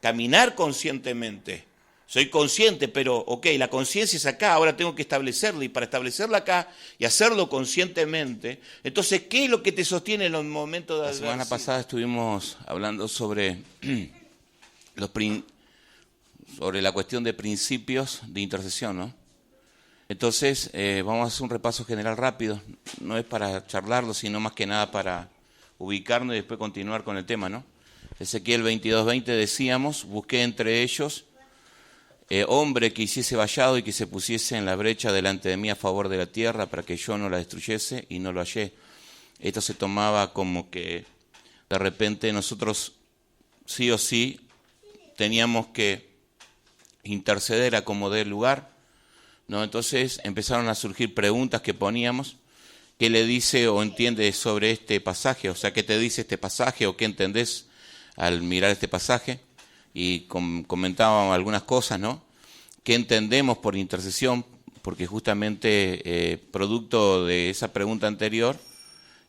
caminar conscientemente. Soy consciente, pero ok, la conciencia es acá, ahora tengo que establecerla, y para establecerla acá y hacerlo conscientemente, entonces, ¿qué es lo que te sostiene en los momentos de adversidad? La semana pasada estuvimos hablando sobre la cuestión de principios de intercesión, ¿no? Entonces, vamos a hacer un repaso general rápido, no es para charlarlo, sino más que nada para ubicarnos y después continuar con el tema, ¿no? Ezequiel 22:20 decíamos, busqué entre ellos hombre que hiciese vallado y que se pusiese en la brecha delante de mí a favor de la tierra para que yo no la destruyese, y no lo hallé. Esto se tomaba como que de repente nosotros sí o sí teníamos que interceder a como dé lugar, ¿no? Entonces empezaron a surgir preguntas que poníamos. ¿Qué le dice o entiende sobre este pasaje? O sea, ¿qué te dice este pasaje o qué entendés al mirar este pasaje? Y comentábamos algunas cosas, ¿no? ¿Qué entendemos por intercesión? Porque justamente producto de esa pregunta anterior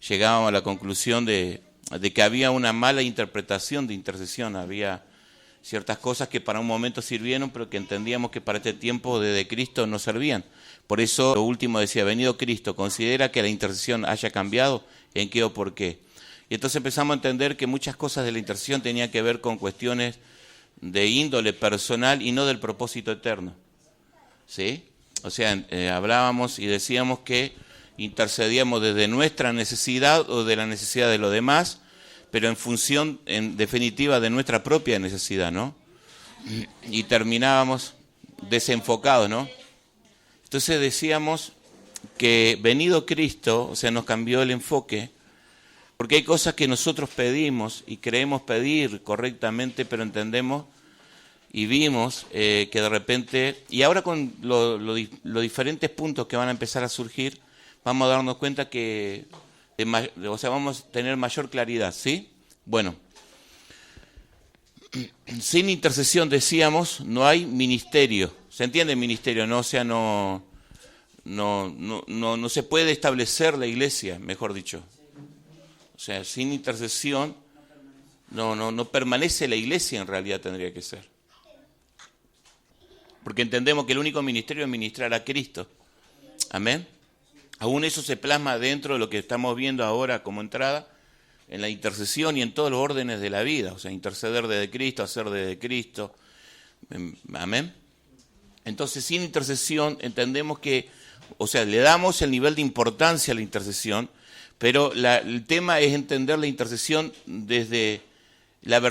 llegábamos a la conclusión de que había una mala interpretación de intercesión. Había ciertas cosas que para un momento sirvieron, pero que entendíamos que para este tiempo de Cristo no servían. Por eso lo último decía, venido Cristo, ¿considera que la intercesión haya cambiado? ¿En qué o por qué? Y entonces empezamos a entender que muchas cosas de la intercesión tenían que ver con cuestiones de índole personal y no del propósito eterno. ¿Sí? O sea, hablábamos y decíamos que intercedíamos desde nuestra necesidad o de la necesidad de los demás, pero en función, en definitiva, de nuestra propia necesidad, ¿no? Y terminábamos desenfocados, ¿no? Entonces decíamos que venido Cristo, o sea, nos cambió el enfoque, porque hay cosas que nosotros pedimos y creemos pedir correctamente, pero entendemos y vimos que de repente, y ahora con los diferentes puntos que van a empezar a surgir, vamos a darnos cuenta que, vamos a tener mayor claridad, ¿sí? Bueno, sin intercesión, decíamos, no hay ministerio. ¿Se entiende ministerio? ¿No? O sea, no se puede establecer la iglesia, mejor dicho. O sea, sin intercesión no permanece la iglesia, en realidad tendría que ser. Porque entendemos que el único ministerio es ministrar a Cristo. Amén. Aún eso se plasma dentro de lo que estamos viendo ahora como entrada en la intercesión y en todos los órdenes de la vida. O sea, interceder desde Cristo, hacer desde Cristo. Amén. Entonces, sin intercesión entendemos que, o sea, le damos el nivel de importancia a la intercesión, pero el tema es entender la intercesión desde la verdad.